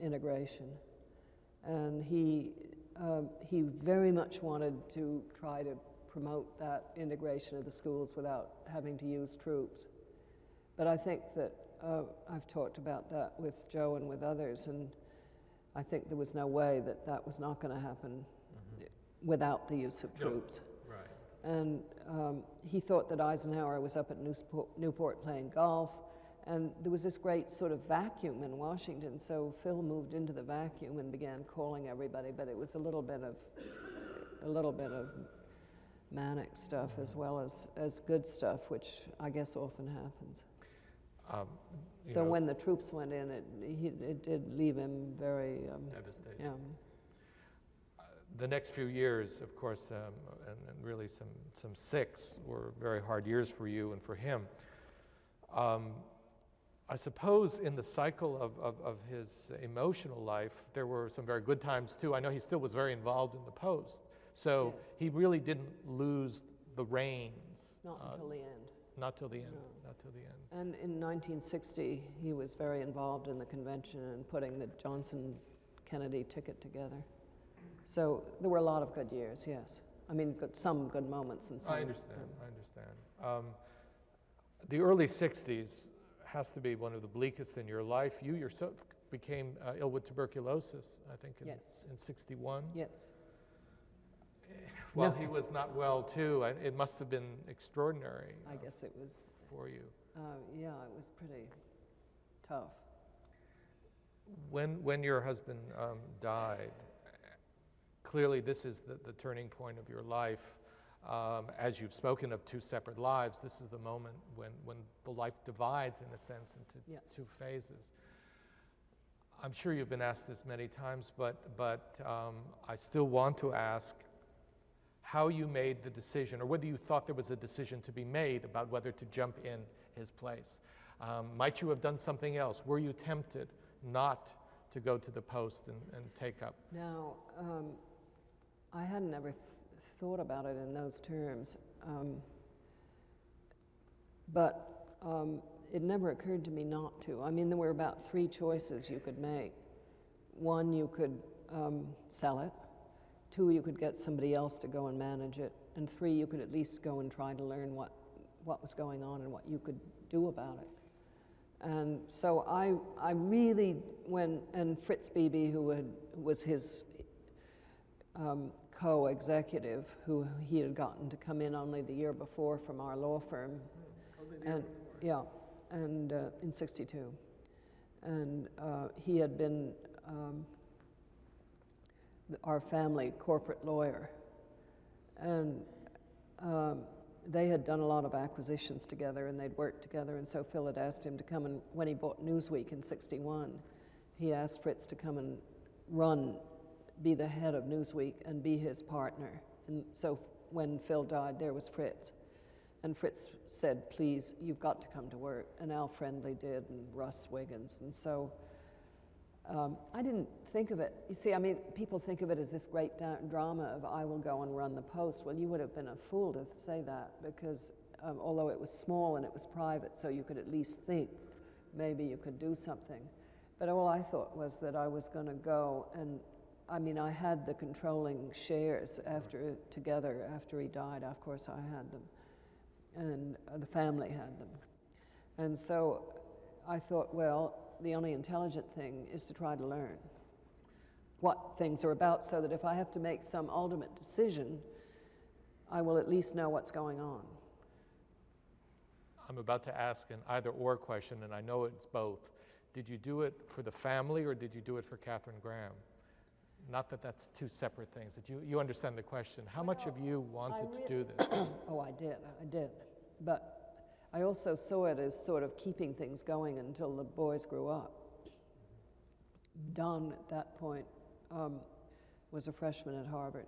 integration. And he very much wanted to try to promote that integration of the schools without having to use troops. But I think that I've talked about that with Joe and with others, and I think there was no way that was not going to happen without the use of troops. No. Right. And he thought that Eisenhower was up at Newport playing golf, and there was this great sort of vacuum in Washington, so Phil moved into the vacuum and began calling everybody, but it was a little bit of manic stuff as well as good stuff, which I guess often happens. So when the troops went in, it did leave him very devastated. Yeah. The next few years, of course, and really some 6 were very hard years for you and for him. I suppose in the cycle of his emotional life, there were some very good times too. I know he still was very involved in the Post, so Yes. he really didn't lose the reins. Not until the end. Not till the end. No. Not till the end. And in 1960, he was very involved in the convention and putting the Johnson-Kennedy ticket together. So there were a lot of good years, yes. I mean, some good moments and some. I understand. The early 60s has to be one of the bleakest in your life. You yourself became ill with tuberculosis, I think, in 61. Yes. Well, No. he was not well too. It must have been extraordinary. I guess it was. For you. Yeah, it was pretty tough. When your husband died, clearly this is the turning point of your life. As you've spoken of 2 separate lives, this is the moment when the life divides, in a sense, into Yes. 2 phases. I'm sure you've been asked this many times, but I still want to ask how you made the decision, or whether you thought there was a decision to be made about whether to jump in his place. Might you have done something else? Were you tempted not to go to the Post and take up? Now, I hadn't ever thought about it in those terms, but it never occurred to me not to. I mean, there were about 3 choices you could make. 1, you could sell it. 2, you could get somebody else to go and manage it. And 3, you could at least go and try to learn what was going on and what you could do about it. And so I really, and Fritz Beebe, who was his co-executive, who he had gotten to come in only the year before from our law firm. Yeah, and in 62. And he had been our family corporate lawyer. And they had done a lot of acquisitions together, and they'd worked together, and so Phil had asked him to come, and when he bought Newsweek in 61, he asked Fritz to come and be the head of Newsweek and be his partner. And so when Phil died, there was Fritz. And Fritz said, please, you've got to come to work. And Al Friendly did, and Russ Wiggins. And so I didn't think of it. You see, I mean, people think of it as this great drama of I will go and run the Post. Well, you would have been a fool to say that, because although it was small and it was private, so you could at least think maybe you could do something. But all I thought was that I was going to go, and I mean, I had the controlling shares after he died. Of course, I had them, and the family had them. And so I thought, well, the only intelligent thing is to try to learn what things are about, so that if I have to make some ultimate decision, I will at least know what's going on. I'm about to ask an either-or question, and I know it's both. Did you do it for the family, or did you do it for Katharine Graham? Not that that's 2 separate things, but you understand the question. How much of you wanted to do this? Oh, I did. But I also saw it as sort of keeping things going until the boys grew up. Don, at that point, was a freshman at Harvard.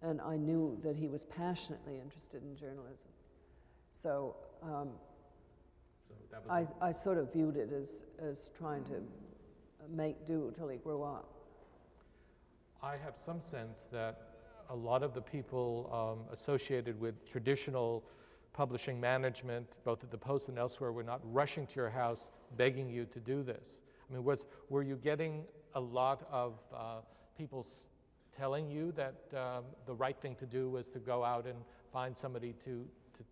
And I knew that he was passionately interested in journalism. So So that was I sort of viewed it as trying to make do till he grew up. I have some sense that a lot of the people associated with traditional publishing management, both at the Post and elsewhere, were not rushing to your house begging you to do this. I mean, were you getting a lot of people telling you that the right thing to do was to go out and find somebody to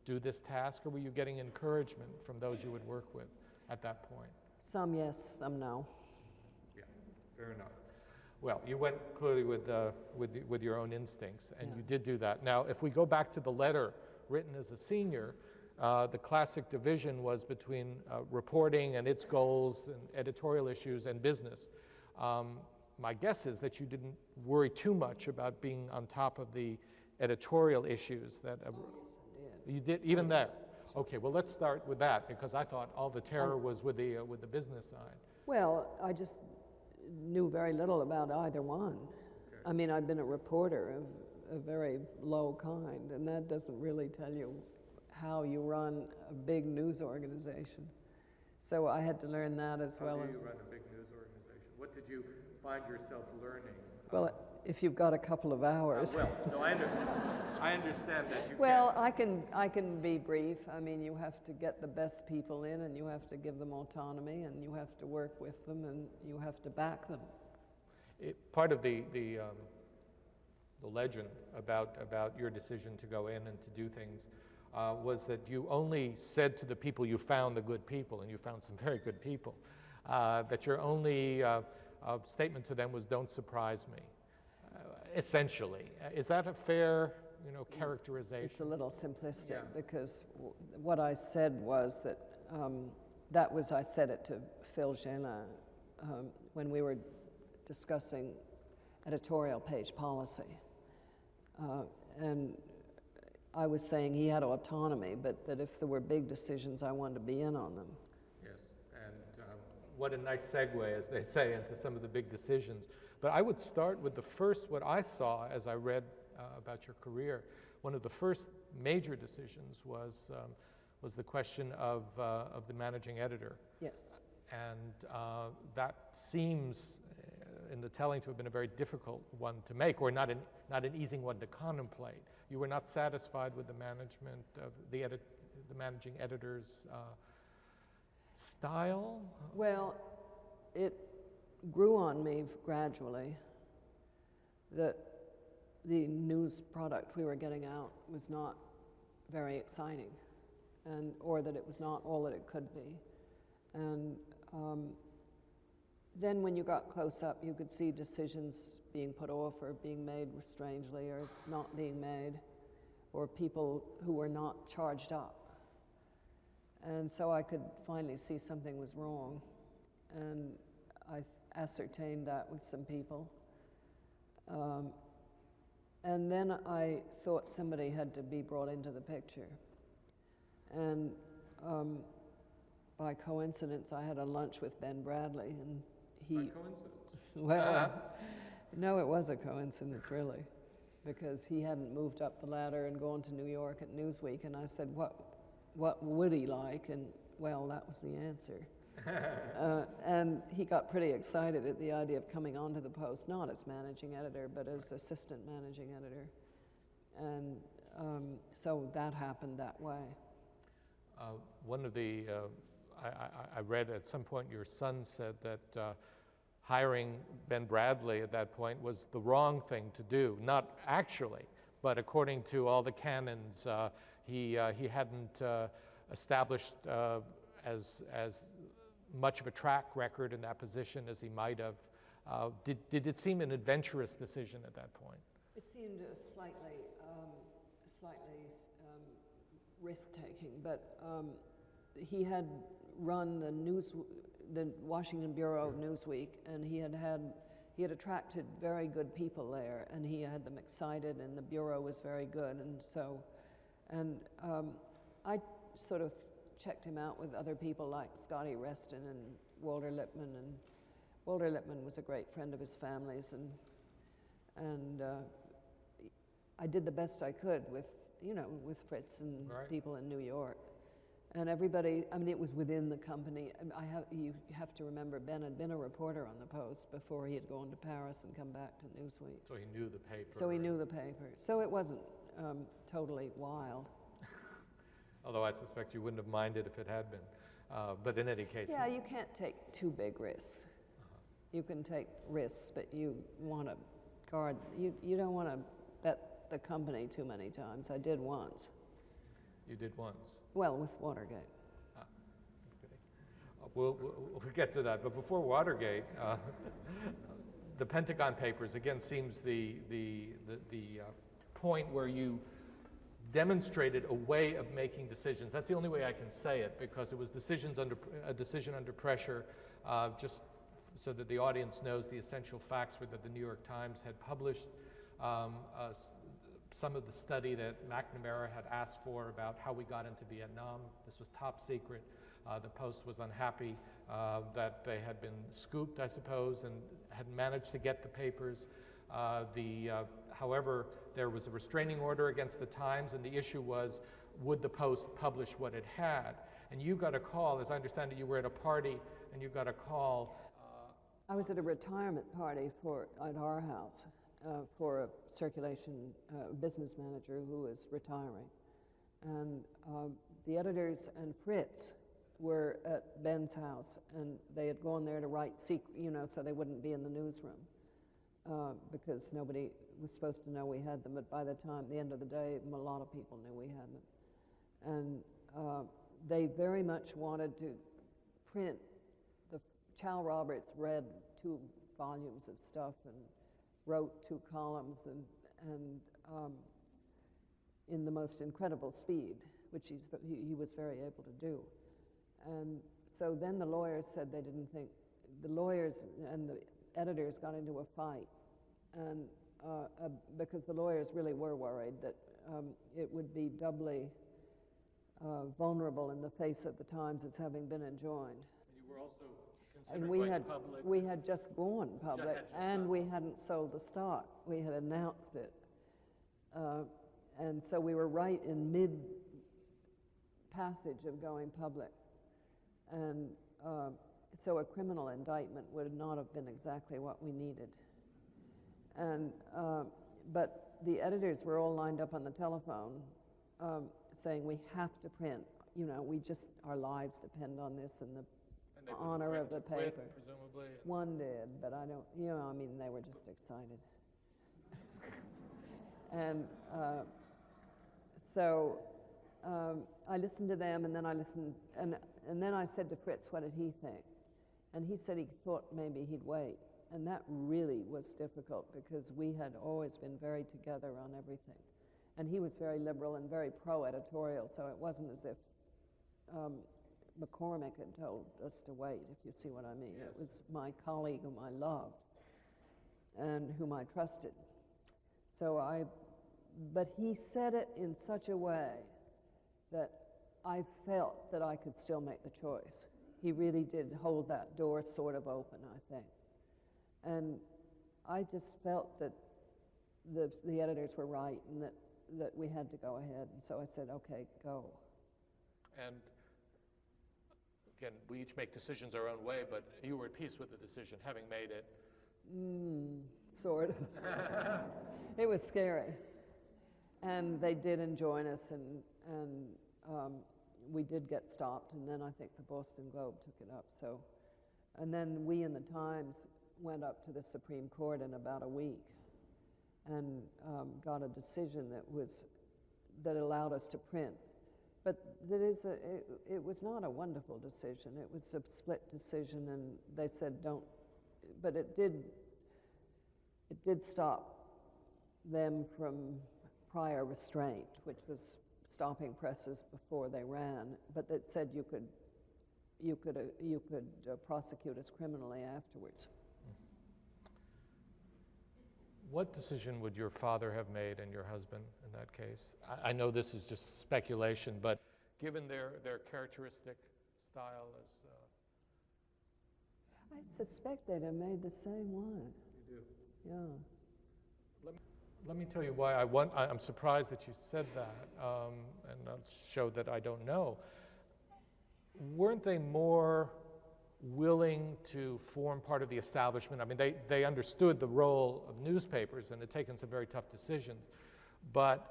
do this task, or were you getting encouragement from those you would work with at that point? Some yes, some no. Yeah, fair enough. Well, you went clearly with your own instincts, and Yeah. you did do that. Now, if we go back to the letter written as a senior, the classic division was between reporting and its goals and editorial issues and business. My guess is that you didn't worry too much about being on top of the editorial issues that Yes, I did. you did, even that. Okay, well, let's start with that, because I thought all the terror was with the business side. Well, I just knew very little about either one. Okay. I mean, I'd been a reporter of a very low kind, and that doesn't really tell you how you run a big news organization. So I had to learn that as well as... How do you run a big news organization? What did you find yourself learning? Well, if you've got a couple of hours. No, I understand that you Well, I can be brief. I mean, you have to get the best people in, and you have to give them autonomy, and you have to work with them, and you have to back them. Part of the legend about your decision to go in and to do things was that you only said to the people you found, the good people, and you found some very good people, that your only statement to them was, "Don't surprise me," essentially. Is that a fair, characterization? It's a little simplistic, Yeah. because what I said was that I said it to Phil Gélin when we were discussing editorial page policy. And I was saying he had autonomy, but that if there were big decisions, I wanted to be in on them. Yes, and what a nice segue, as they say, into some of the big decisions. But I would start with what I saw as I read about your career. One of the first major decisions was the question of the managing editor. Yes. And that seems, in the telling, to have been a very difficult one to make, or not an easy one to contemplate. You were not satisfied with the management of the managing editor's style? Well, it grew on me gradually that the news product we were getting out was not very exciting, or that it was not all that it could be. And then when you got close up, you could see decisions being put off or being made strangely or not being made, or people who were not charged up. And so I could finally see something was wrong. And I ascertained that with some people. And then I thought somebody had to be brought into the picture. And by coincidence, I had a lunch with Ben Bradlee, and he... By coincidence? Well, no, it was a coincidence, really, because he hadn't moved up the ladder and gone to New York at Newsweek, and I said, what would he like? And, well, that was the answer. And he got pretty excited at the idea of coming onto the Post, not as managing editor, but as assistant managing editor. And so that happened that way. One of the, I read at some point your son said that hiring Ben Bradlee at that point was the wrong thing to do. Not actually, but according to all the canons, he hadn't established as much of a track record in that position as he might have. Did it seem an adventurous decision at that point? It seemed slightly risk-taking, but he had run the Washington Bureau of Newsweek, and he had attracted very good people there, and he had them excited, and the Bureau was very good, and I sort of checked him out with other people like Scotty Reston and Walter Lippmann, and Walter Lippmann was a great friend of his family's, and I did the best I could with, with Fritz and Right. people in New York. And everybody, I mean, it was within the company. You have to remember, Ben had been a reporter on the Post before he had gone to Paris and come back to Newsweek. So he knew the paper. So he knew the paper. So it wasn't totally wild. Although I suspect you wouldn't have minded if it had been. But in any case. Yeah, you can't take too big risks. You can take risks, but you want to guard, you don't want to bet the company too many times. I did once. You did once. Well, with Watergate. Okay. We'll get to that. But before Watergate, the Pentagon Papers, again, seems the point where you demonstrated a way of making decisions. That's the only way I can say it, because it was a decision under pressure, just so that the audience knows the essential facts were that the New York Times had published some of the study that McNamara had asked for about how we got into Vietnam. This was top secret. The Post was unhappy that they had been scooped, I suppose, and had managed to get the papers. However, there was a restraining order against the Times, and the issue was, would the Post publish what it had? And you got a call, as I understand it, you were at a party, and you got a call. I was at a retirement party at our house for a circulation business manager who was retiring. And the editors and Fritz were at Ben's house, and they had gone there to write so they wouldn't be in the newsroom. Because nobody was supposed to know we had them, but by the end of the day, a lot of people knew we had them. And they very much wanted to print Chal Roberts read 2 volumes of stuff and wrote 2 columns and in the most incredible speed, which he was very able to do. And so then the lawyers said they didn't think, the lawyers and the editors got into a fight, and because the lawyers really were worried that it would be doubly vulnerable in the face of the Times as having been enjoined. And you were also And considered going public. we had just gone public, just and done. we hadn't sold the stock. We had announced it. And so we were right in mid-passage of going public. And so a criminal indictment would not have been exactly what we needed. And but the editors were all lined up on the telephone saying, we have to print. Our lives depend on this, and the And they were honor of the threatened to paper. quit, presumably. One did, but I don't, they were just excited. And so I listened to them, and then and then I said to Fritz, what did he think? And he said he thought maybe he'd wait. And that really was difficult, because we had always been very together on everything. And he was very liberal and very pro-editorial, so it wasn't as if McCormick had told us to wait, if you see what I mean. Yes. It was my colleague whom I loved and whom I trusted. But he said it in such a way that I felt that I could still make the choice. He really did hold that door sort of open, I think. And I just felt that the editors were right, and that we had to go ahead. And so I said, okay, go. And again, we each make decisions our own way, but you were at peace with the decision, having made it. Sort of. It was scary. And they did enjoin us, and we did get stopped, and then I think the Boston Globe took it up. And then we in the Times went up to the Supreme Court in about a week and got a decision that allowed us to print. But it was not a wonderful decision. It was a split decision, and they said don't. But it did stop them from prior restraint, which was stopping presses before they ran. But it said you could prosecute us criminally afterwards. What decision would your father have made and your husband in that case? I know this is just speculation, but given their characteristic style as... I suspect they'd have made the same one. You do? Yeah. let me tell you why I'm surprised that you said that, and I'll show that I don't know. Weren't they more willing to form part of the establishment? I mean, they understood the role of newspapers and had taken some very tough decisions, but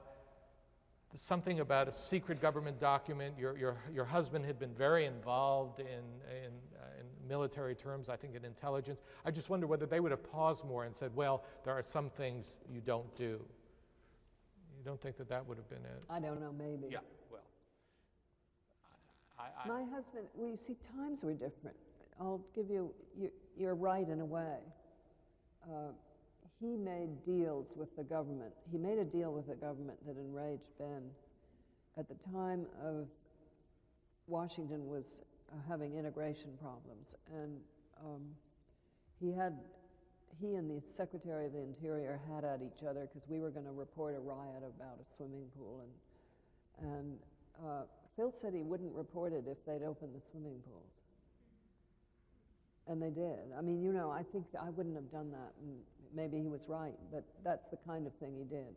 something about a secret government document. Your husband had been very involved in military terms, I think in intelligence. I just wonder whether they would have paused more and said, well, there are some things you don't do. You don't think that that would have been it? I don't know, maybe. Yeah, well. My husband, well, you see, times were different. I'll give you, you're right in a way. He made deals with the government. He made a deal with the government that enraged Ben. At the time of Washington was having integration problems, and he and the Secretary of the Interior had at each other because we were going to report a riot about a swimming pool, and Phil said he wouldn't report it if they'd opened the swimming pools. And they did. I mean, you know, I think I wouldn't have done that, and maybe he was right, but that's the kind of thing he did.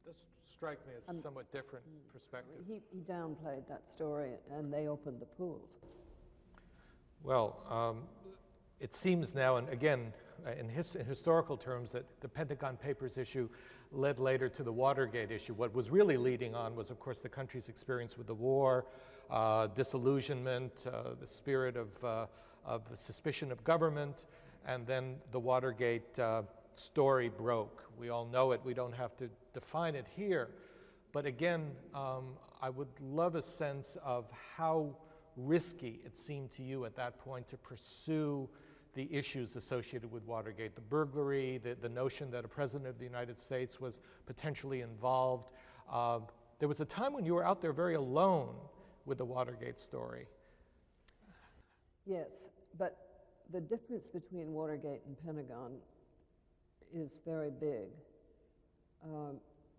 This strikes me as a somewhat different perspective. He downplayed that story, and they opened the pools. Well, it seems now, and again, in historical terms, that the Pentagon Papers issue led later to the Watergate issue. What was really leading on was, of course, the country's experience with the war, disillusionment, the spirit of suspicion of government, and then the Watergate story broke. We all know it. We don't have to define it here. But again, I would love a sense of how risky it seemed to you at that point to pursue the issues associated with Watergate, the burglary, the notion that a president of the United States was potentially involved. There was a time when you were out there very alone with the Watergate story. Yes, but the difference between Watergate and Pentagon is very big.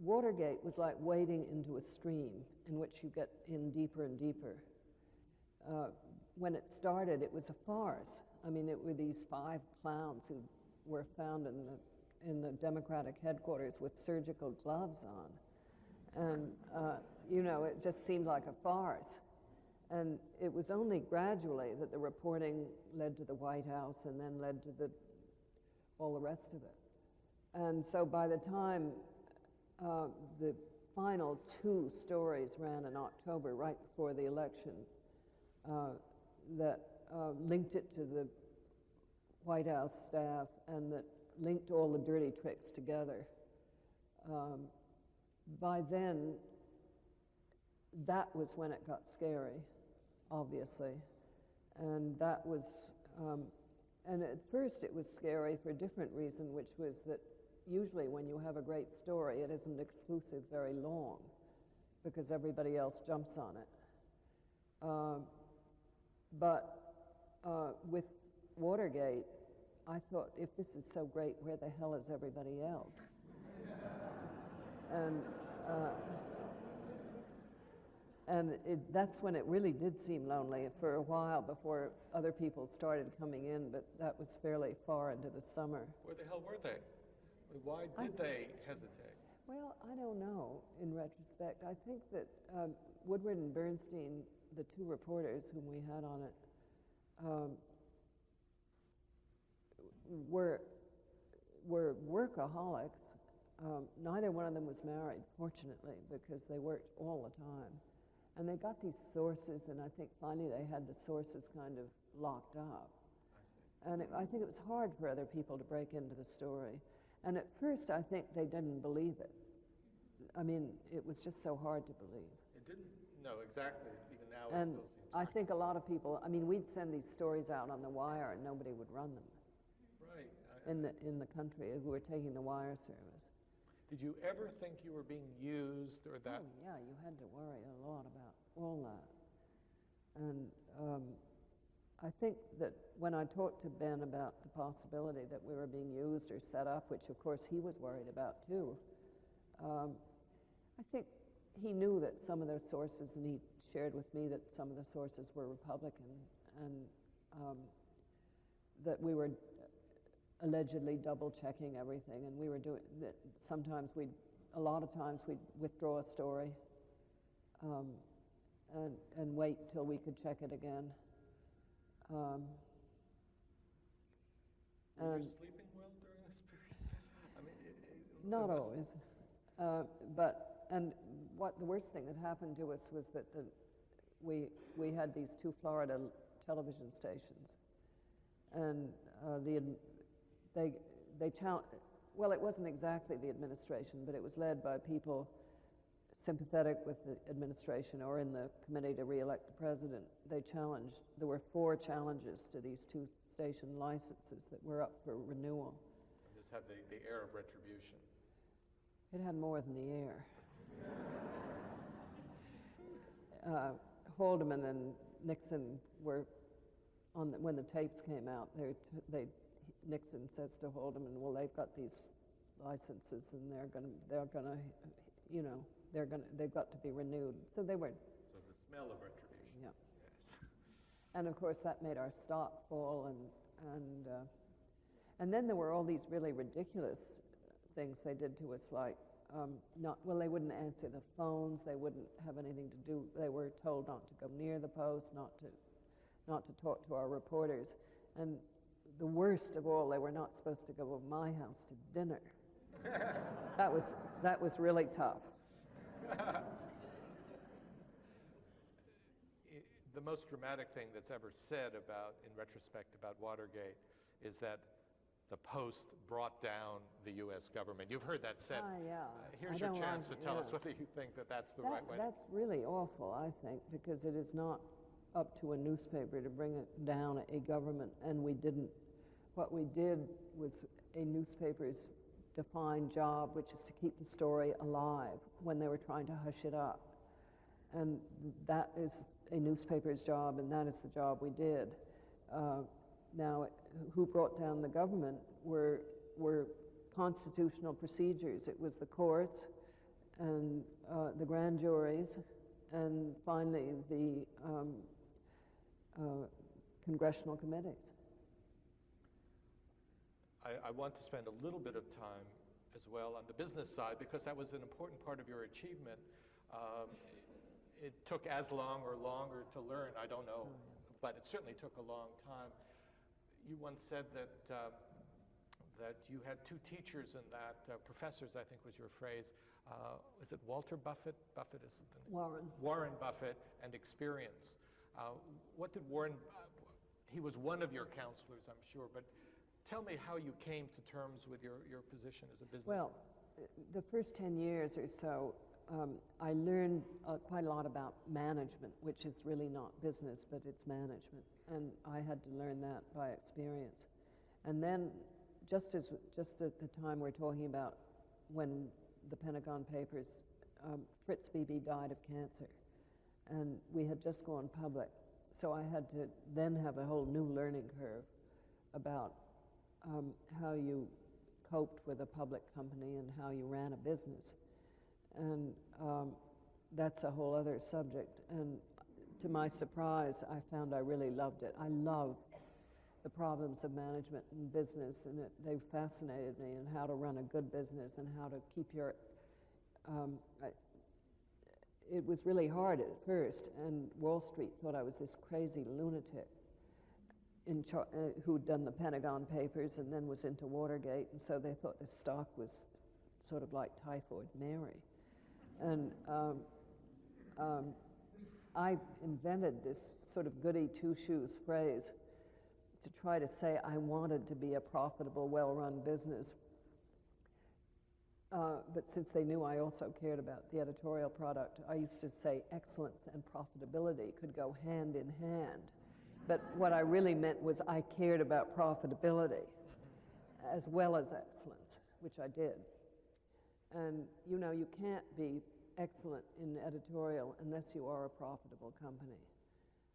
Watergate was like wading into a stream in which you get in deeper and deeper. When it started, it was a farce. I mean, it were these 5 clowns who were found in the Democratic headquarters with surgical gloves on. And, you know, it just seemed like a farce. And it was only gradually that the reporting led to the White House and then led to all the rest of it. And so by the time the final 2 stories ran in October, right before the election, that linked it to the White House staff and that linked all the dirty tricks together. By then, that was when it got scary, obviously. And that was, and at first it was scary for a different reason, which was that usually when you have a great story, it isn't exclusive very long because everybody else jumps on it. But with Watergate, I thought, if this is so great, where the hell is everybody else? And that's when it really did seem lonely for a while before other people started coming in, but that was fairly far into the summer. Where the hell were they? Why did they hesitate? Well, I don't know, in retrospect. I think that Woodward and Bernstein, the 2 reporters whom we had on it, were workaholics. Neither one of them was married, fortunately, because they worked all the time. And they got these sources, and I think finally they had the sources kind of locked up. And I think it was hard for other people to break into the story. And at first, I think they didn't believe it. I mean, it was just so hard to believe. It didn't? No, exactly. Even now it And still seems I think a lot of people, I mean, we'd send these stories out on the wire and nobody would run them. Right. In the country who were taking the wire service. Did you ever think you were being used or that? Oh, yeah, you had to worry a lot about all that. And I think that when I talked to Ben about the possibility that we were being used or set up, which of course he was worried about too, I think he knew that some of their sources, and he shared with me that some of the sources were Republican, and that we were allegedly double-checking everything, and we were doing that. A lot of times we'd withdraw a story and wait till we could check it again. Were you sleeping well during this period? I mean, Not always. And what the worst thing that happened to us was that we had these two Florida television stations, and they challenged. Well, it wasn't exactly the administration, but it was led by people sympathetic with the administration or in the committee to re-elect the president. They challenged. There were 4 challenges to these 2 station licenses that were up for renewal. this had the air of retribution. It had more than the air. Haldeman and Nixon were when the tapes came out. Nixon says to Haldeman, "Well, they've got these licenses, and they've got to be renewed." So they were. So the smell of retribution. Yeah. Yes. And of course, that made our stock fall, and then there were all these really ridiculous things they did to us, like they wouldn't answer the phones, they wouldn't have anything to do. They were told not to go near the Post, not to talk to our reporters, and the worst of all, they were not supposed to go to my house to dinner. That was really tough. The most dramatic thing that's ever said in retrospect about Watergate is that the Post brought down the U.S. government. You've heard that said. Yeah. Here's your chance to tell us whether you think that that's the right way. That's really awful, I think, because it is not up to a newspaper to bring it down a government, and we didn't. What we did was a newspaper's defined job, which is to keep the story alive when they were trying to hush it up. And that is a newspaper's job, and that is the job we did. Now, who brought down the government were constitutional procedures. It was the courts and the grand juries, and finally the congressional committees. I want to spend a little bit of time as well on the business side, because that was an important part of your achievement. It took as long or longer to learn, I don't know, but it certainly took a long time. You once said that you had 2 teachers in that, professors, I think was your phrase. Is it Walter Buffett? Buffett is the name? Warren. Warren Buffett and experience. What did Warren, he was one of your counselors, I'm sure, but tell me how you came to terms with your position as a businessman. Well, the first 10 years or so, I learned quite a lot about management, which is really not business, but it's management. And I had to learn that by experience. And then, just at the time we're talking about when the Pentagon Papers, Fritz Beebe died of cancer. And we had just gone public. So I had to then have a whole new learning curve about how you coped with a public company and how you ran a business. And that's a whole other subject. And to my surprise, I found I really loved it. I love the problems of management and business, and they fascinated me, and how to run a good business and how to keep your... it was really hard at first, and Wall Street thought I was this crazy lunatic who'd done the Pentagon Papers and then was into Watergate, and so they thought the stock was sort of like Typhoid Mary. And I invented this sort of goody two-shoes phrase to try to say I wanted to be a profitable, well-run business. But since they knew I also cared about the editorial product, I used to say excellence and profitability could go hand in hand. But what I really meant was I cared about profitability as well as excellence, which I did. And you can't be excellent in editorial unless you are a profitable company.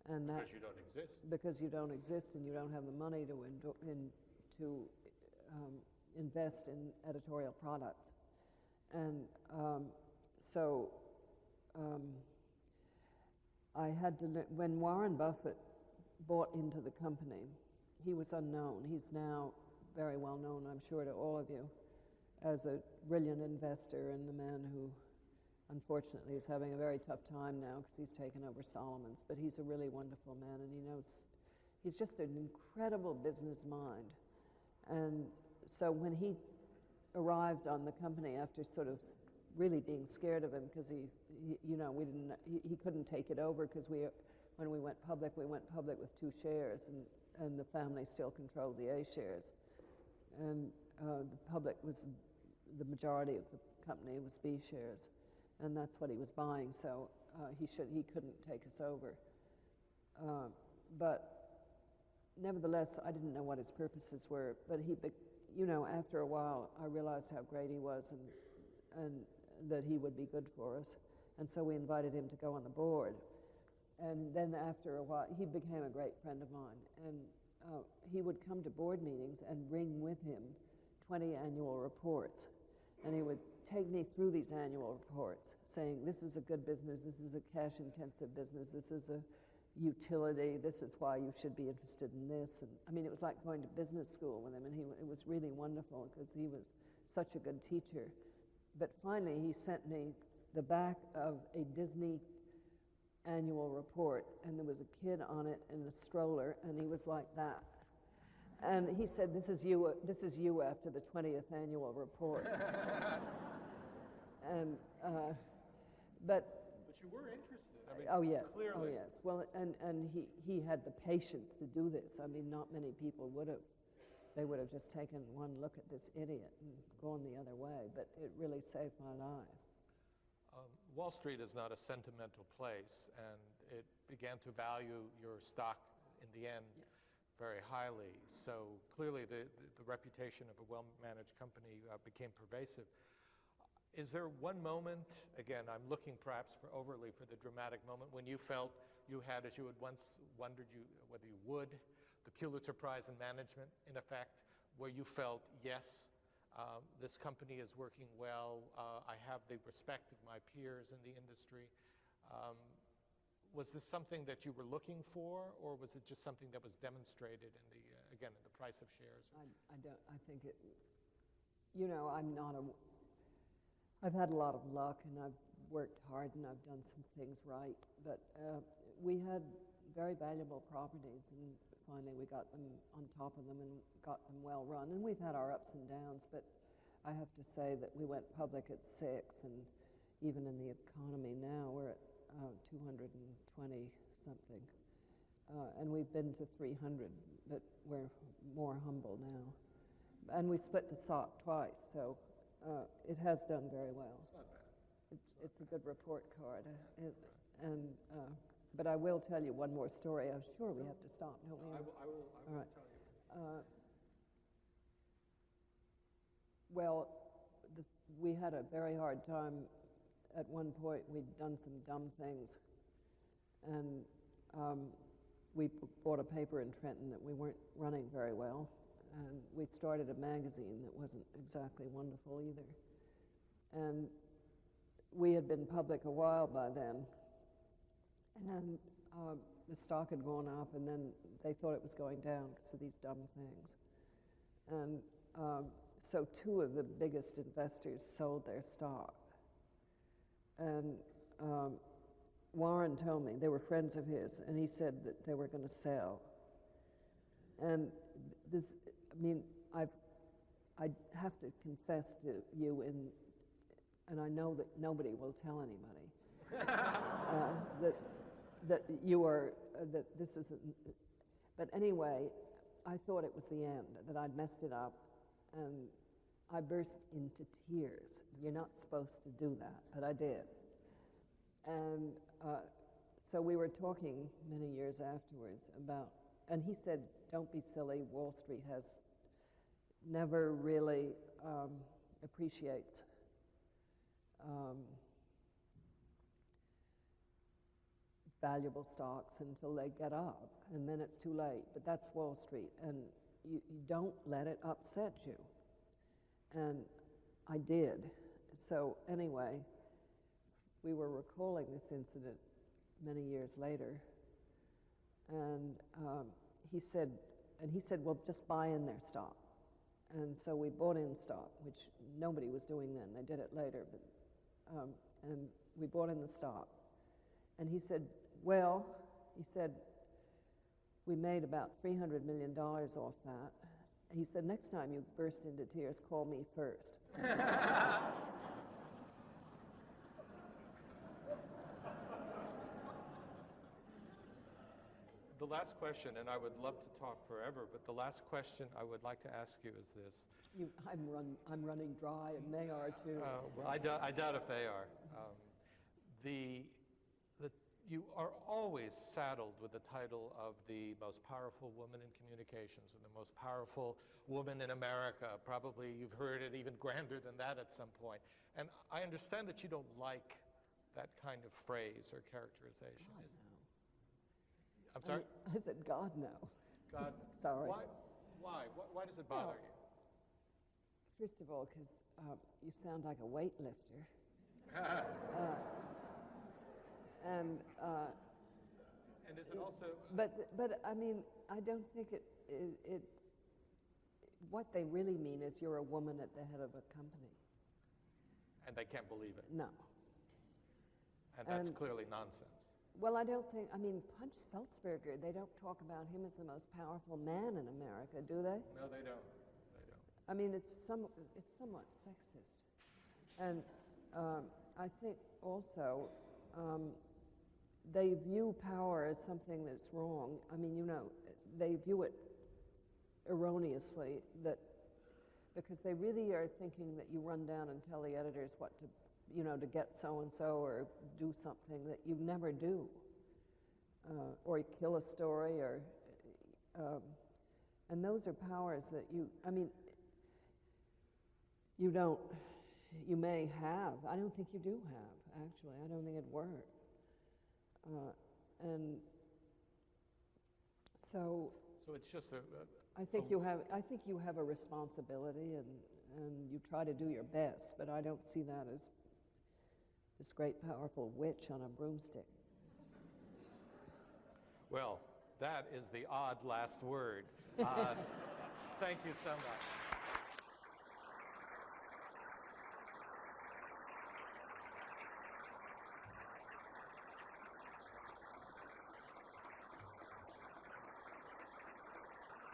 And because you don't exist. Because you don't exist, and you don't have the money to invest in editorial products. And I had to learn. When Warren Buffett bought into the company, he was unknown. He's now very well known, I'm sure, to all of you, as a brilliant investor and the man who unfortunately is having a very tough time now because he's taken over Solomon's, but he's a really wonderful man, and he's just an incredible business mind. And so when he arrived on the company after sort of really being scared of him because he couldn't take it over because when we went public with 2 shares, and the family still controlled the A shares, and the public was the majority of the company was B shares, and that's what he was buying. So he couldn't take us over, but nevertheless, I didn't know what his purposes were. But after a while, I realized how great he was and that he would be good for us. And so we invited him to go on the board. And then after a while, he became a great friend of mine. And he would come to board meetings and bring with him 20 annual reports. And he would take me through these annual reports, saying, this is a good business, this is a cash-intensive business, this is a utility, this is why you should be interested in this. And I mean, it was like going to business school with him, and it was really wonderful because he was such a good teacher. But finally, he sent me the back of a Disney annual report, and there was a kid on it in a stroller, and he was like that. And he said, this is you after the 20th annual report. And, But you were interested. I mean, oh yes, clearly. oh yes. Well, and he had the patience to do this. I mean, not many people would have. They would have just taken one look at this idiot and gone the other way, but it really saved my life. Wall Street is not a sentimental place, and it began to value your stock in the end very highly. So clearly the reputation of a well-managed company became pervasive. Is there one moment, again, I'm looking perhaps overly for the dramatic moment, when you felt you had, as you had once wondered whether you would, the Pulitzer Prize in management, in effect, where you felt, yes, this company is working well, I have the respect of my peers in the industry. Was this something that you were looking for, or was it just something that was demonstrated in the price of shares? I think it, I've had a lot of luck, and I've worked hard, and I've done some things right, but we had very valuable properties, and finally we got them on top of them and got them well run. And we've had our ups and downs, but I have to say that we went public at 6, and even in the economy now, we're at 220 something. And we've been to 300, but we're more humble now. And we split the stock twice, so it has done very well. It's not bad. It's a good report card. But I will tell you one more story. I'm sure we have to stop, don't we? I will tell you. We had a very hard time. At one point, we'd done some dumb things, and we bought a paper in Trenton that we weren't running very well, and we started a magazine that wasn't exactly wonderful either. And we had been public a while by then, and the stock had gone up, and then they thought it was going down because of these dumb things. And so 2 of the biggest investors sold their stock. And Warren told me, they were friends of his, and he said that they were going to sell. And this, I mean, I have to confess to you, and I know that nobody will tell anybody, that you are, that this isn't, but anyway, I thought it was the end, that I'd messed it up, and I burst into tears. You're not supposed to do that, but I did. And so we were talking many years afterwards about, and he said, don't be silly, Wall Street has never really appreciates valuable stocks until they get up, and then it's too late. But that's Wall Street, and you don't let it upset you. And I did. So anyway, we were recalling this incident many years later, and he said, well, just buy in their stock. And so we bought in stock, which nobody was doing then. They did it later, but and we bought in the stock. And he said, we made about $300 million off that. He said, next time you burst into tears, call me first. The last question, and I would love to talk forever, but the last question I would like to ask you is this. I'm running dry, and they are too. Well, I doubt if they are. You are always saddled with the title of the most powerful woman in communications, and the most powerful woman in America. Probably you've heard it even grander than that at some point. And I understand that you don't like that kind of phrase or characterization. God, no. I'm sorry? I said, God, no. God, Sorry. Why does it bother you? First of all, because you sound like a weightlifter. And is it also... But I mean, I don't think it's... What they really mean is you're a woman at the head of a company. And they can't believe it. No. And that's clearly nonsense. Well, I don't think... I mean, Punch Sulzberger, they don't talk about him as the most powerful man in America, do they? No, they don't. They don't. I mean, it's somewhat sexist. And I think also... they view power as something that's wrong. I mean, they view it erroneously, because they really are thinking that you run down and tell the editors what to, to get so-and-so or do something that you never do. Or you kill a story, and those are powers that you may have. I don't think you do have, actually. I don't think it'd work. And so it's just I think you have a responsibility, and you try to do your best, but I don't see that as this great powerful witch on a broomstick. Well, that is the odd last word. Thank you so much.